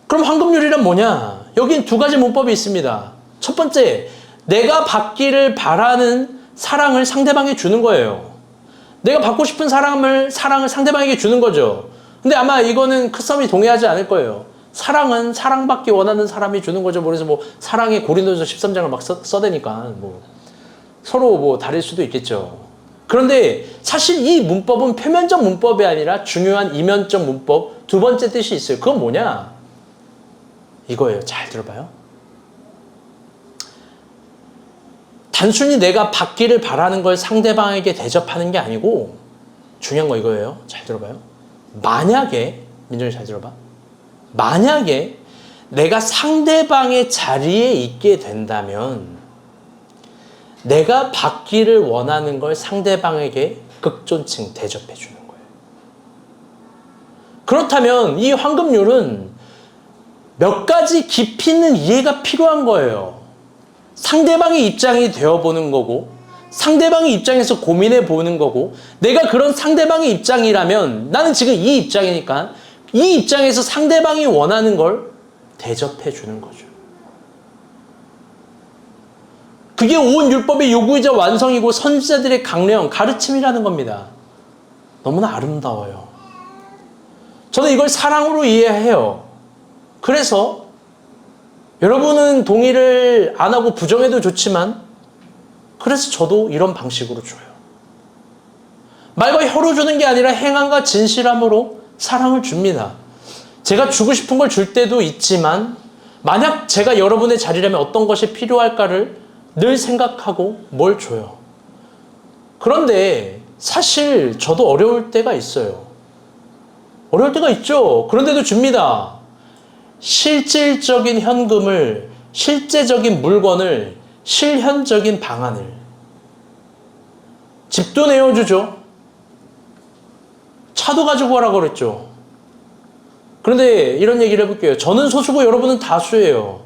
그럼 황금률이란 뭐냐? 여긴 두 가지 문법이 있습니다. 첫 번째, 내가 받기를 바라는 사랑을 상대방에 주는 거예요. 내가 받고 싶은 사랑을 상대방에게 주는 거죠. 근데 아마 이거는 크썸이 동의하지 않을 거예요. 사랑은 사랑받기 원하는 사람이 주는 거죠. 그래서 뭐 사랑의 고린도전서 13장을 막 써대니까 뭐 서로 뭐 다를 수도 있겠죠. 그런데 사실 이 문법은 표면적 문법이 아니라 중요한 이면적 문법 두 번째 뜻이 있어요. 그건 뭐냐? 이거예요. 잘 들어봐요. 단순히 내가 받기를 바라는 걸 상대방에게 대접하는 게 아니고 중요한 거 이거예요. 잘 들어봐요. 만약에, 민정이 잘 들어봐. 만약에 내가 상대방의 자리에 있게 된다면 내가 받기를 원하는 걸 상대방에게 극존칭 대접해 주는 거예요. 그렇다면 이 황금률은 몇 가지 깊이 있는 이해가 필요한 거예요. 상대방의 입장이 되어보는 거고 상대방의 입장에서 고민해 보는 거고 내가 그런 상대방의 입장이라면 나는 지금 이 입장이니까 이 입장에서 상대방이 원하는 걸 대접해 주는 거죠. 그게 온 율법의 요구이자 완성이고 선지자들의 강령, 가르침이라는 겁니다. 너무나 아름다워요. 저는 이걸 사랑으로 이해해요. 그래서 여러분은 동의를 안 하고 부정해도 좋지만 그래서 저도 이런 방식으로 줘요. 말과 혀로 주는 게 아니라 행함과 진실함으로 사랑을 줍니다. 제가 주고 싶은 걸 줄 때도 있지만 만약 제가 여러분의 자리라면 어떤 것이 필요할까를 늘 생각하고 뭘 줘요. 그런데 사실 저도 어려울 때가 있어요. 어려울 때가 있죠. 그런데도 줍니다. 실질적인 현금을, 실제적인 물건을, 실현적인 방안을. 집도 내어주죠. 차도 가지고 가라고 그랬죠. 그런데 이런 얘기를 해볼게요. 저는 소수고 여러분은 다수예요.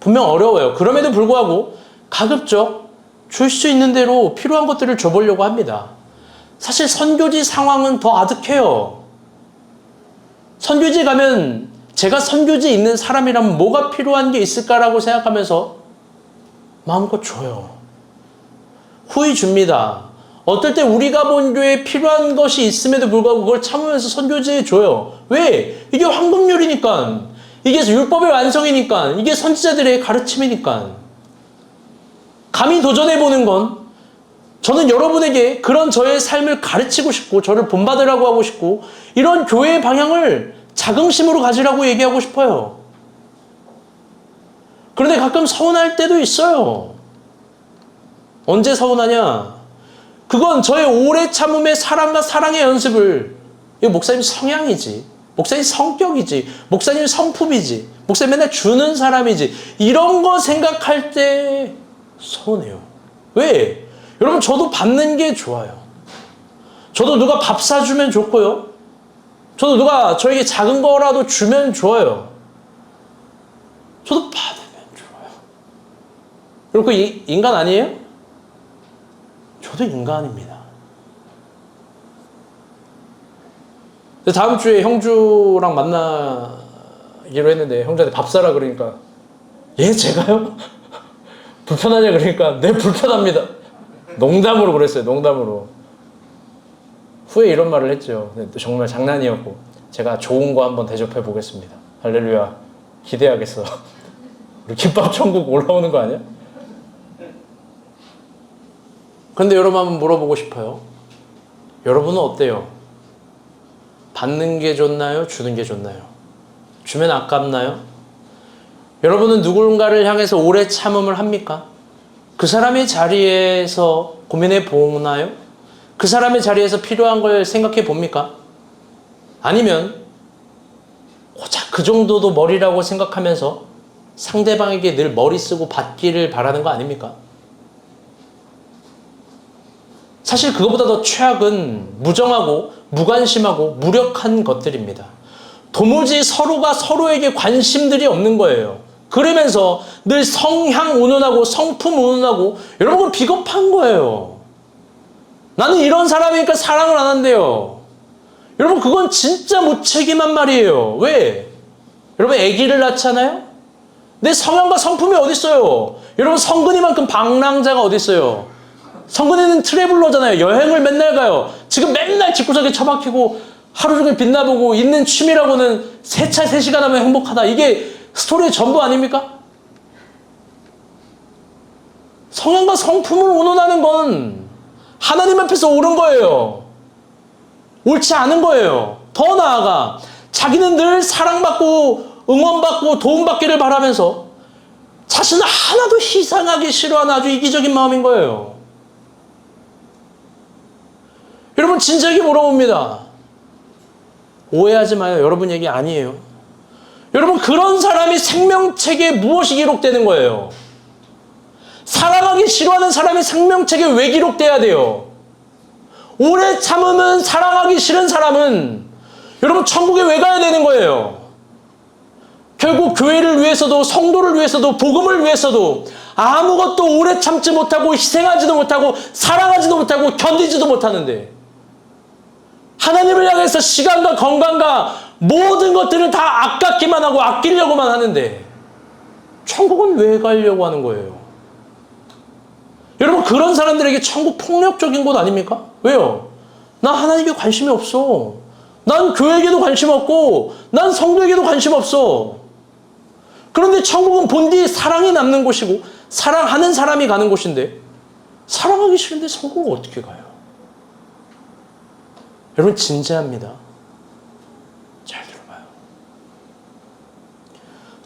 분명 어려워요. 그럼에도 불구하고 가급적 줄 수 있는 대로 필요한 것들을 줘보려고 합니다. 사실 선교지 상황은 더 아득해요. 선교지 가면 제가 선교지에 있는 사람이라면 뭐가 필요한 게 있을까라고 생각하면서 마음껏 줘요. 후히 줍니다. 어떨 때 우리가 본 교회에 필요한 것이 있음에도 불구하고 그걸 참으면서 선교지에 줘요. 왜? 이게 황금률이니까. 이게 율법의 완성이니까. 이게 선지자들의 가르침이니까. 감히 도전해보는 건 저는 여러분에게 그런 저의 삶을 가르치고 싶고 저를 본받으라고 하고 싶고 이런 교회의 방향을 자긍심으로 가지라고 얘기하고 싶어요. 그런데 가끔 서운할 때도 있어요. 언제 서운하냐? 그건 저의 오래 참음의 사랑과 사랑의 연습을, 이거 목사님 성향이지, 목사님 성격이지, 목사님 성품이지, 목사님 맨날 주는 사람이지, 이런 거 생각할 때 서운해요. 왜? 여러분, 저도 받는 게 좋아요. 저도 누가 밥 사주면 좋고요. 저도 누가 저에게 작은 거라도 주면 좋아요. 저도 받으면 좋아요. 그리고 인간 아니에요? 저도 인간입니다. 다음 주에 형주랑 만나기로 했는데 형주한테 밥 사라 그러니까 예? 제가요? 불편하냐 그러니까 네 불편합니다. 농담으로 그랬어요. 농담으로. 후에 이런 말을 했죠. 근데 정말 장난이었고 제가 좋은 거 한번 대접해 보겠습니다. 할렐루야. 기대하겠어. 우리 김밥 천국 올라오는 거 아니야? 그런데 여러분 한번 물어보고 싶어요. 여러분은 어때요? 받는 게 좋나요? 주는 게 좋나요? 주면 아깝나요? 여러분은 누군가를 향해서 오래 참음을 합니까? 그 사람의 자리에서 고민해 보나요? 그 사람의 자리에서 필요한 걸 생각해 봅니까? 아니면 고작 그 정도도 머리라고 생각하면서 상대방에게 늘 머리 쓰고 받기를 바라는 거 아닙니까? 사실 그것보다 더 최악은 무정하고 무관심하고 무력한 것들입니다. 도무지 서로가 서로에게 관심들이 없는 거예요. 그러면서 늘 성향 운운하고 성품 운운하고 여러분 비겁한 거예요. 나는 이런 사람이니까 사랑을 안 한대요. 여러분 그건 진짜 무책임한 말이에요. 왜? 여러분 아기를 낳잖아요? 내 성향과 성품이 어디 있어요? 여러분 성근이만큼 방랑자가 어디 있어요? 성근이는 트래블러잖아요. 여행을 맨날 가요. 지금 맨날 집구석에 처박히고 하루 종일 빛나보고 있는 취미라고는 세차 3시간 하면 행복하다. 이게 스토리의 전부 아닙니까? 성향과 성품을 운운하는 건 하나님 앞에서 옳은 거예요. 옳지 않은 거예요. 더 나아가 자기는 늘 사랑받고 응원받고 도움받기를 바라면서 자신을 하나도 희생하기 싫어하는 아주 이기적인 마음인 거예요. 여러분 진지하게 물어봅니다. 오해하지 마요. 여러분 얘기 아니에요. 여러분 그런 사람이 생명책에 무엇이 기록되는 거예요? 사랑하기 싫어하는 사람이 생명책에 왜 기록돼야 돼요? 오래 참으면 사랑하기 싫은 사람은 여러분 천국에 왜 가야 되는 거예요? 결국 교회를 위해서도 성도를 위해서도 복음을 위해서도 아무것도 오래 참지 못하고 희생하지도 못하고 사랑하지도 못하고 견디지도 못하는데 하나님을 향해서 시간과 건강과 모든 것들을 다 아깝기만 하고 아끼려고만 하는데 천국은 왜 가려고 하는 거예요? 여러분 그런 사람들에게 천국 폭력적인 곳 아닙니까? 왜요? 난 하나님께 관심이 없어. 난 교회에게도 관심 없고 난 성도에게도 관심 없어. 그런데 천국은 본디 사랑이 남는 곳이고 사랑하는 사람이 가는 곳인데 사랑하기 싫은데 천국을 어떻게 가요? 여러분 진지합니다. 잘 들어봐요.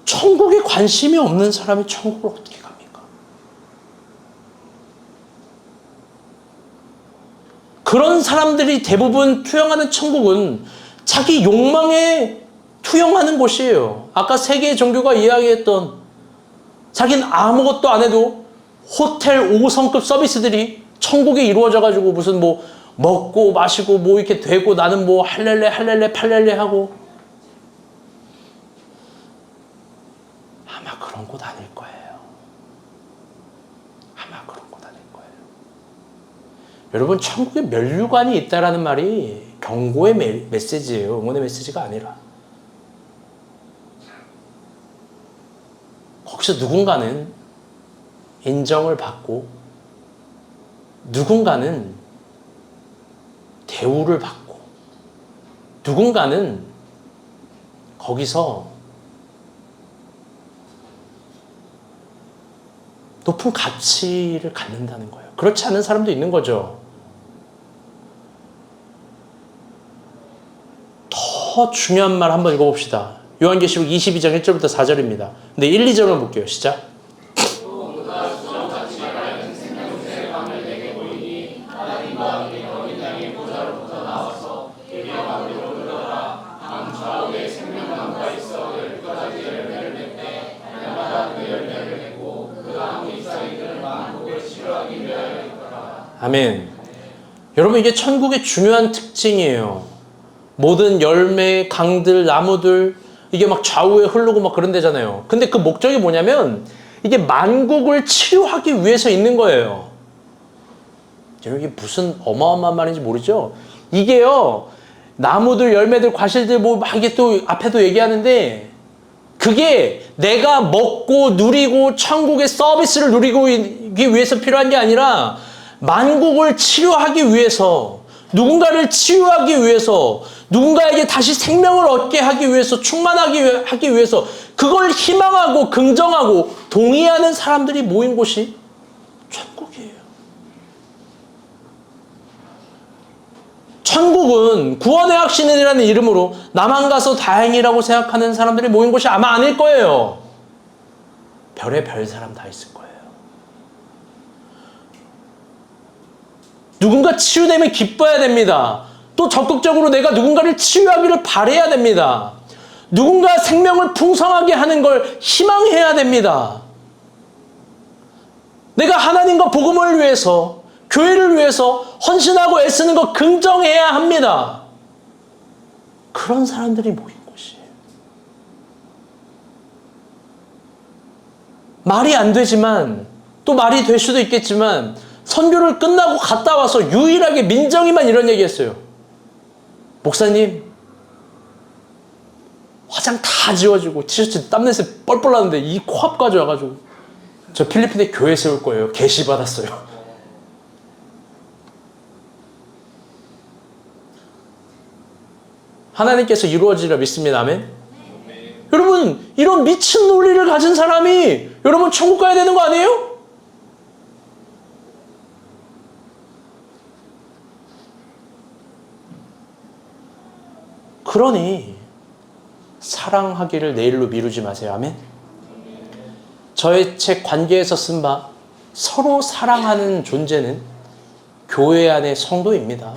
천국에 관심이 없는 사람이 천국을 어떻게 갑니까? 그런 사람들이 대부분 투영하는 천국은 자기 욕망에 투영하는 곳이에요. 아까 세계의 종교가 이야기했던 자기는 아무것도 안 해도 호텔 5성급 서비스들이 천국에 이루어져가지고 무슨 뭐 먹고 마시고 뭐 이렇게 되고 나는 뭐 할렐레 팔렐레 하고 아마 그런 곳 아닐 거예요. 아마 그런 곳 아닐 거예요. 여러분 천국에 면류관이 있다라는 말이 경고의 메시지예요. 응원의 메시지가 아니라 거기서 누군가는 인정을 받고 누군가는 대우를 받고 누군가는 거기서 높은 가치를 갖는다는 거예요. 그렇지 않은 사람도 있는 거죠. 더 중요한 말 한번 읽어봅시다. 요한계시록 22장 1절부터 4절입니다. 근데 1, 2절만 볼게요. 시작. 아멘. 여러분 이게 천국의 중요한 특징이에요. 모든 열매, 강들, 나무들 이게 막 좌우에 흐르고 막 그런 데잖아요. 근데 그 목적이 뭐냐면 이게 만국을 치료하기 위해서 있는 거예요. 이게 무슨 어마어마한 말인지 모르죠? 이게요, 나무들, 열매들, 과실들 뭐 막 이게 또 앞에도 얘기하는데 그게 내가 먹고 누리고 천국의 서비스를 누리기 위해서 필요한 게 아니라 만국을 치료하기 위해서, 누군가를 치유하기 위해서, 누군가에게 다시 생명을 얻게 하기 위해서, 충만하기 위해서 그걸 희망하고 긍정하고 동의하는 사람들이 모인 곳이 천국이에요. 천국은 구원의 확신이라는 이름으로 나만 가서 다행이라고 생각하는 사람들이 모인 곳이 아마 아닐 거예요. 별의 별 사람 다 있을 거예요. 누군가 치유되면 기뻐야 됩니다. 또 적극적으로 내가 누군가를 치유하기를 바라야 됩니다. 누군가 생명을 풍성하게 하는 걸 희망해야 됩니다. 내가 하나님과 복음을 위해서, 교회를 위해서 헌신하고 애쓰는 거 긍정해야 합니다. 그런 사람들이 모인 곳이에요. 말이 안 되지만, 또 말이 될 수도 있겠지만 선교를 끝나고 갔다 와서 유일하게 민정이만 이런 얘기했어요. 목사님, 화장 다 지워지고 티셔츠 땀냄새 뻘뻘 나는데 이 코앞까지 와가지고 저 필리핀에 교회 세울 거예요. 계시 받았어요. 하나님께서 이루어지리라 믿습니다. 아멘. 여러분, 이런 미친 논리를 가진 사람이 여러분 천국 가야 되는 거 아니에요? 그러니 사랑하기를 내일로 미루지 마세요. 아멘. 저의 책 관계에서 쓴 바 서로 사랑하는 존재는 교회 안의 성도입니다.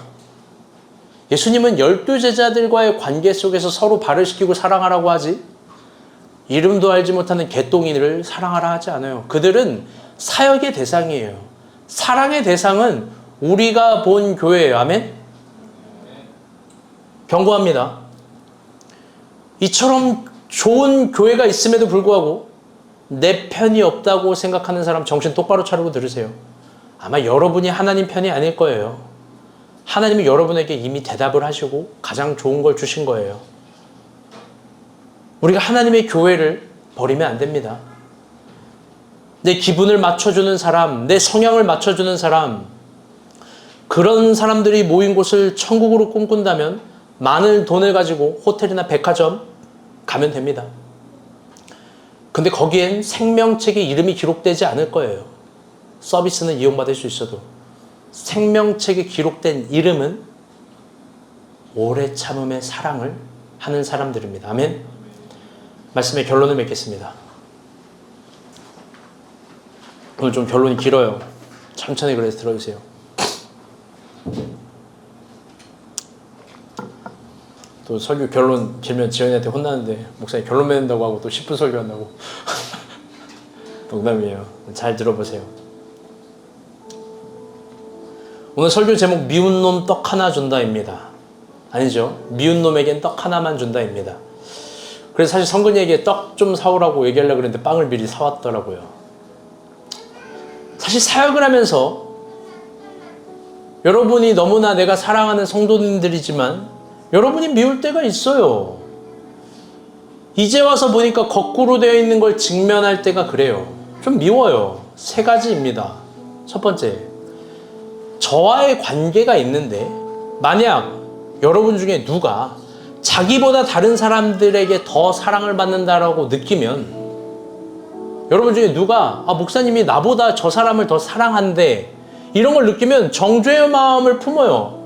예수님은 12제자들과의 관계 속에서 서로 발을 시키고 사랑하라고 하지 이름도 알지 못하는 개똥이를 사랑하라 하지 않아요. 그들은 사역의 대상이에요. 사랑의 대상은 우리가 본 교회예요. 아멘. 경고합니다. 이처럼 좋은 교회가 있음에도 불구하고 내 편이 없다고 생각하는 사람 정신 똑바로 차리고 들으세요. 아마 여러분이 하나님 편이 아닐 거예요. 하나님이 여러분에게 이미 대답을 하시고 가장 좋은 걸 주신 거예요. 우리가 하나님의 교회를 버리면 안 됩니다. 내 기분을 맞춰주는 사람, 내 성향을 맞춰주는 사람, 그런 사람들이 모인 곳을 천국으로 꿈꾼다면 많은 돈을 가지고 호텔이나 백화점 가면 됩니다. 근데 거기엔 생명책의 이름이 기록되지 않을 거예요. 서비스는 이용받을 수 있어도. 생명책에 기록된 이름은 오래 참음의 사랑을 하는 사람들입니다. 아멘. 말씀의 결론을 맺겠습니다. 오늘 좀 결론이 길어요. 천천히 그래서 들어주세요. 또 설교 결론 길면 지연이한테 혼나는데 목사님 결론 맺는다고 하고 또 10분 설교한다고. 농담이에요. 잘 들어보세요. 오늘 설교 제목 미운 놈 떡 하나 준다입니다. 아니죠. 미운 놈에겐 떡 하나만 준다입니다. 그래서 사실 성근이에게 떡 좀 사오라고 얘기하려고 그랬는데 빵을 미리 사왔더라고요. 사실 사역을 하면서 여러분이 너무나 내가 사랑하는 성도님들이지만 여러분이 미울 때가 있어요. 이제 와서 보니까 거꾸로 되어 있는 걸 직면할 때가 그래요. 좀 미워요. 세 가지입니다. 첫 번째, 저와의 관계가 있는데 만약 여러분 중에 누가 자기보다 다른 사람들에게 더 사랑을 받는다라고 느끼면, 여러분 중에 누가 목사님이 나보다 저 사람을 더 사랑한대 이런 걸 느끼면 정죄의 마음을 품어요.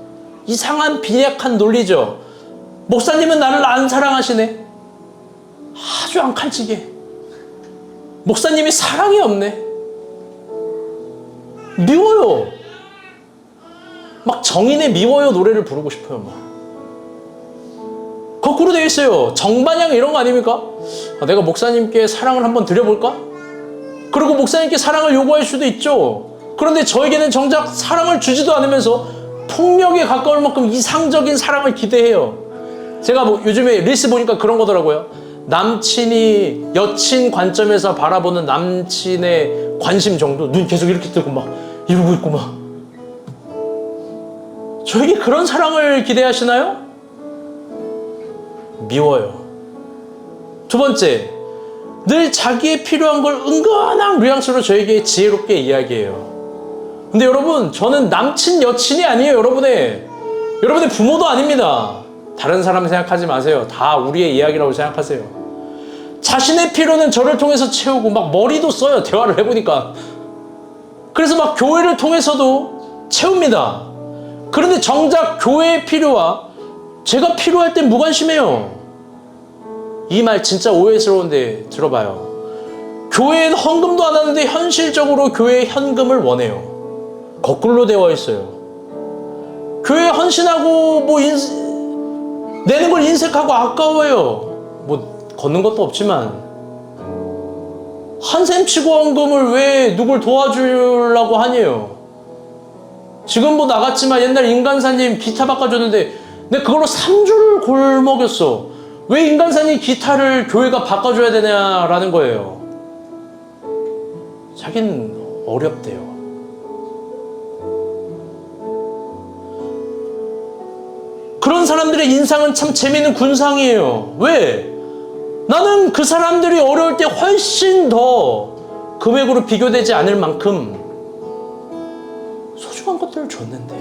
이상한 빈약한 논리죠. 목사님은 나를 안 사랑하시네. 아주 안 칼지게. 목사님이 사랑이 없네. 미워요. 막 정인의 미워요 노래를 부르고 싶어요. 막 거꾸로 되어 있어요. 정반영 이런 거 아닙니까? 내가 목사님께 사랑을 한번 드려볼까? 그리고 목사님께 사랑을 요구할 수도 있죠. 그런데 저에게는 정작 사랑을 주지도 않으면서 폭력에 가까울 만큼 이상적인 사랑을 기대해요. 제가 요즘에 릴스 보니까 그런 거더라고요. 남친이 여친 관점에서 바라보는 남친의 관심 정도, 눈 계속 이렇게 뜨고 막 이러고 있고 막. 저에게 그런 사랑을 기대하시나요? 미워요. 두 번째, 늘 자기의 필요한 걸 은근한 뉘앙스로 저에게 지혜롭게 이야기해요. 근데 여러분, 저는 남친 여친이 아니에요. 여러분의 부모도 아닙니다. 다른 사람 생각하지 마세요. 다 우리의 이야기라고 생각하세요. 자신의 필요는 저를 통해서 채우고 막 머리도 써요. 대화를 해보니까. 그래서 막 교회를 통해서도 채웁니다. 그런데 정작 교회의 필요와 제가 필요할 땐 무관심해요. 이 말 진짜 오해스러운데 들어봐요. 교회엔 헌금도 안 하는데 현실적으로 교회에 현금을 원해요. 거꾸로 되어 있어요. 교회에 헌신하고 내는 걸 인색하고 아까워요. 걷는 것도 없지만 한샘 치고 헌금을 왜 누굴 도와주려고 하니요. 지금 나갔지만 옛날 인간사님 기타 바꿔줬는데 내가 그걸로 3주를 골먹였어. 왜 인간사님 기타를 교회가 바꿔줘야 되냐라는 거예요. 자기는 어렵대요. 그런 사람들의 인상은 참 재미있는 군상이에요. 왜? 나는 그 사람들이 어려울 때 훨씬 더 금액으로 비교되지 않을 만큼 소중한 것들을 줬는데.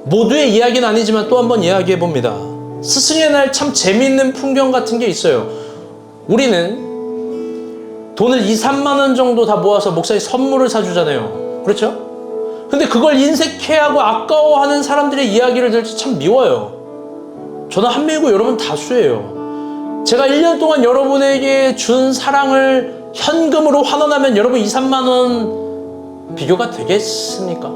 모두의 이야기는 아니지만 또 한 번 이야기해 봅니다. 스승의 날 참 재미있는 풍경 같은 게 있어요. 우리는 돈을 2, 3만 원 정도 다 모아서 목사님 선물을 사주잖아요. 그렇죠? 근데 그걸 인색해하고 아까워하는 사람들의 이야기를 들을 때 참 미워요. 저는 한 명이고 여러분 다수예요. 제가 1년 동안 여러분에게 준 사랑을 현금으로 환원하면 여러분 2, 3만 원 비교가 되겠습니까?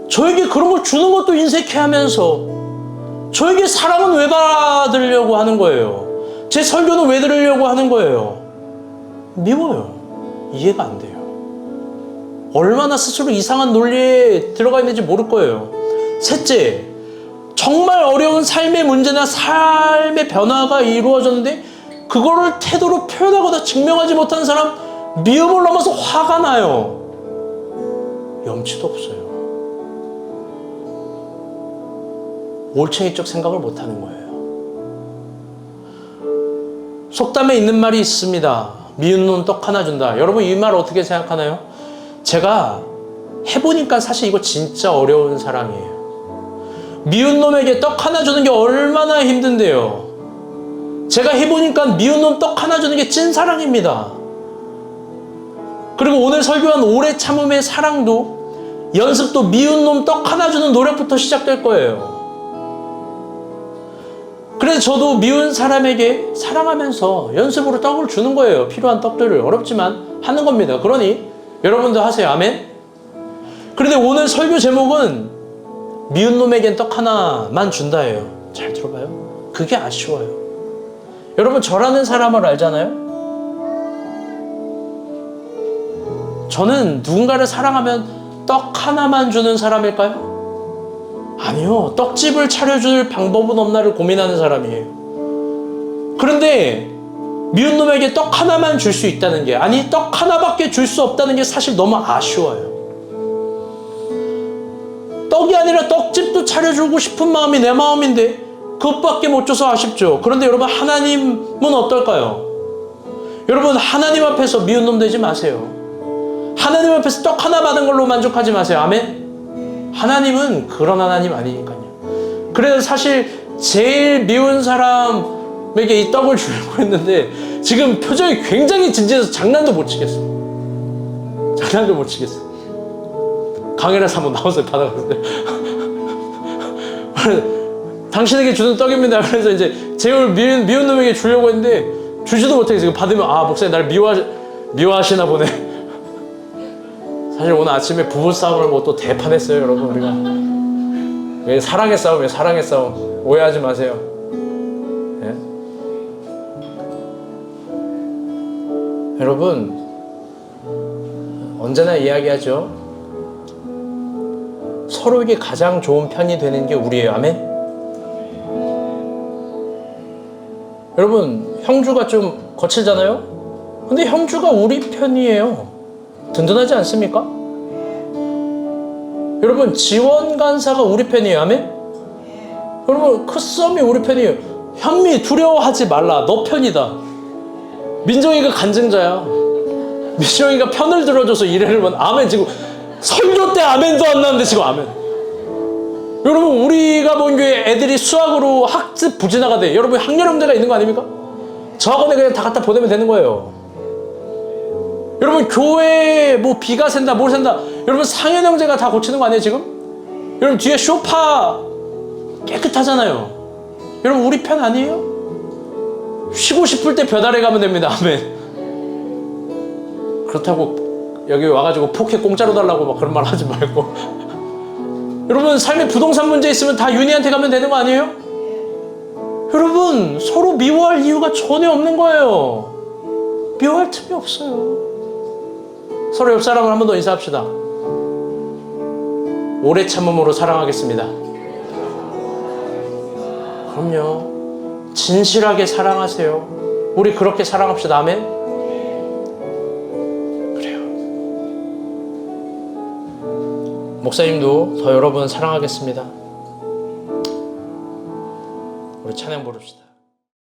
저에게 그런 걸 주는 것도 인색해하면서 저에게 사랑은 왜 받으려고 하는 거예요? 제 설교는 왜 들으려고 하는 거예요? 미워요. 이해가 안 돼요. 얼마나 스스로 이상한 논리에 들어가 있는지 모를 거예요. 셋째, 정말 어려운 삶의 문제나 삶의 변화가 이루어졌는데 그거를 태도로 표현하거나 증명하지 못한 사람, 미움을 넘어서 화가 나요. 염치도 없어요. 올챙이적 생각을 못하는 거예요. 속담에 있는 말이 있습니다. 미운 놈 떡 하나 준다. 여러분 이 말 어떻게 생각하나요? 제가 해보니까 사실 이거 진짜 어려운 사랑이에요. 미운 놈에게 떡 하나 주는 게 얼마나 힘든데요. 제가 해보니까 미운 놈 떡 하나 주는 게 찐사랑입니다. 그리고 오늘 설교한 오래 참음의 사랑도 연습도 미운 놈 떡 하나 주는 노력부터 시작될 거예요. 그래서 저도 미운 사람에게 사랑하면서 연습으로 떡을 주는 거예요. 필요한 떡들을. 어렵지만 하는 겁니다. 그러니 여러분도 하세요. 아멘? 그런데 오늘 설교 제목은 미운 놈에겐 떡 하나만 준다예요. 잘 들어봐요. 그게 아쉬워요. 여러분, 저라는 사람을 알잖아요? 저는 누군가를 사랑하면 떡 하나만 주는 사람일까요? 아니요. 떡집을 차려줄 방법은 없나를 고민하는 사람이에요. 그런데 미운 놈에게 떡 하나만 줄 수 있다는 게, 아니 떡 하나밖에 줄 수 없다는 게 사실 너무 아쉬워요. 떡이 아니라 떡집도 차려주고 싶은 마음이 내 마음인데 그것밖에 못 줘서 아쉽죠. 그런데 여러분, 하나님은 어떨까요? 여러분, 하나님 앞에서 미운 놈 되지 마세요. 하나님 앞에서 떡 하나 받은 걸로 만족하지 마세요. 아멘? 하나님은 그런 하나님 아니니까요. 그래서 사실 제일 미운 사람에게 이 떡을 주려고 했는데 지금 표정이 굉장히 진지해서 장난도 못 치겠어. 장난도 못 치겠어. 강혜라서 한번 나와서 받아갔어요. 당신에게 주는 떡입니다. 그래서 이제 제일 미운 놈에게 주려고 했는데 주지도 못하게 지금 받으면, 아, 목사님 날 미워하시나 보네. 사실 오늘 아침에 부부싸움을 뭐 또 대판했어요, 여러분. 우리가 왜 사랑의 싸움이에요. 사랑의 싸움. 오해하지 마세요. 예? 여러분, 언제나 이야기하죠. 서로에게 가장 좋은 편이 되는 게 우리예요. 아멘? 여러분, 형주가 좀 거칠잖아요? 근데 형주가 우리 편이에요. 든든하지 않습니까? 여러분, 지원 간사가 우리 편이에요. 아멘? 여러분, 크썸이 우리 편이에요. 현미, 두려워하지 말라. 너 편이다. 민정이가 간증자야. 민정이가 편을 들어줘서 이래를 아멘. 지금 설교 때 아멘도 안 나는데 지금 아멘. 여러분, 우리가 본 교회 애들이 수학으로 학습 부진하가 돼. 여러분, 학렬형제가 있는 거 아닙니까? 저 학원에 그냥 다 갖다 보내면 되는 거예요. 여러분, 교회에 뭐 비가 샌다 뭘 샌다, 여러분 상현 형제가 다 고치는 거 아니에요 지금? 여러분, 뒤에 쇼파 깨끗하잖아요. 여러분, 우리 편 아니에요? 쉬고 싶을 때 벼달에 가면 됩니다. 아멘. 그렇다고 여기 와가지고 포켓 공짜로 달라고 막 그런 말 하지 말고. 여러분, 삶에 부동산 문제 있으면 다 윤희한테 가면 되는 거 아니에요? 여러분, 서로 미워할 이유가 전혀 없는 거예요. 미워할 틈이 없어요. 서로 옆 사람을 한 번 더 인사합시다. 오래 참음으로 사랑하겠습니다. 그럼요. 진실하게 사랑하세요. 우리 그렇게 사랑합시다. 아멘. 그래요. 목사님도 더 여러분 사랑하겠습니다. 우리 찬양 부릅시다.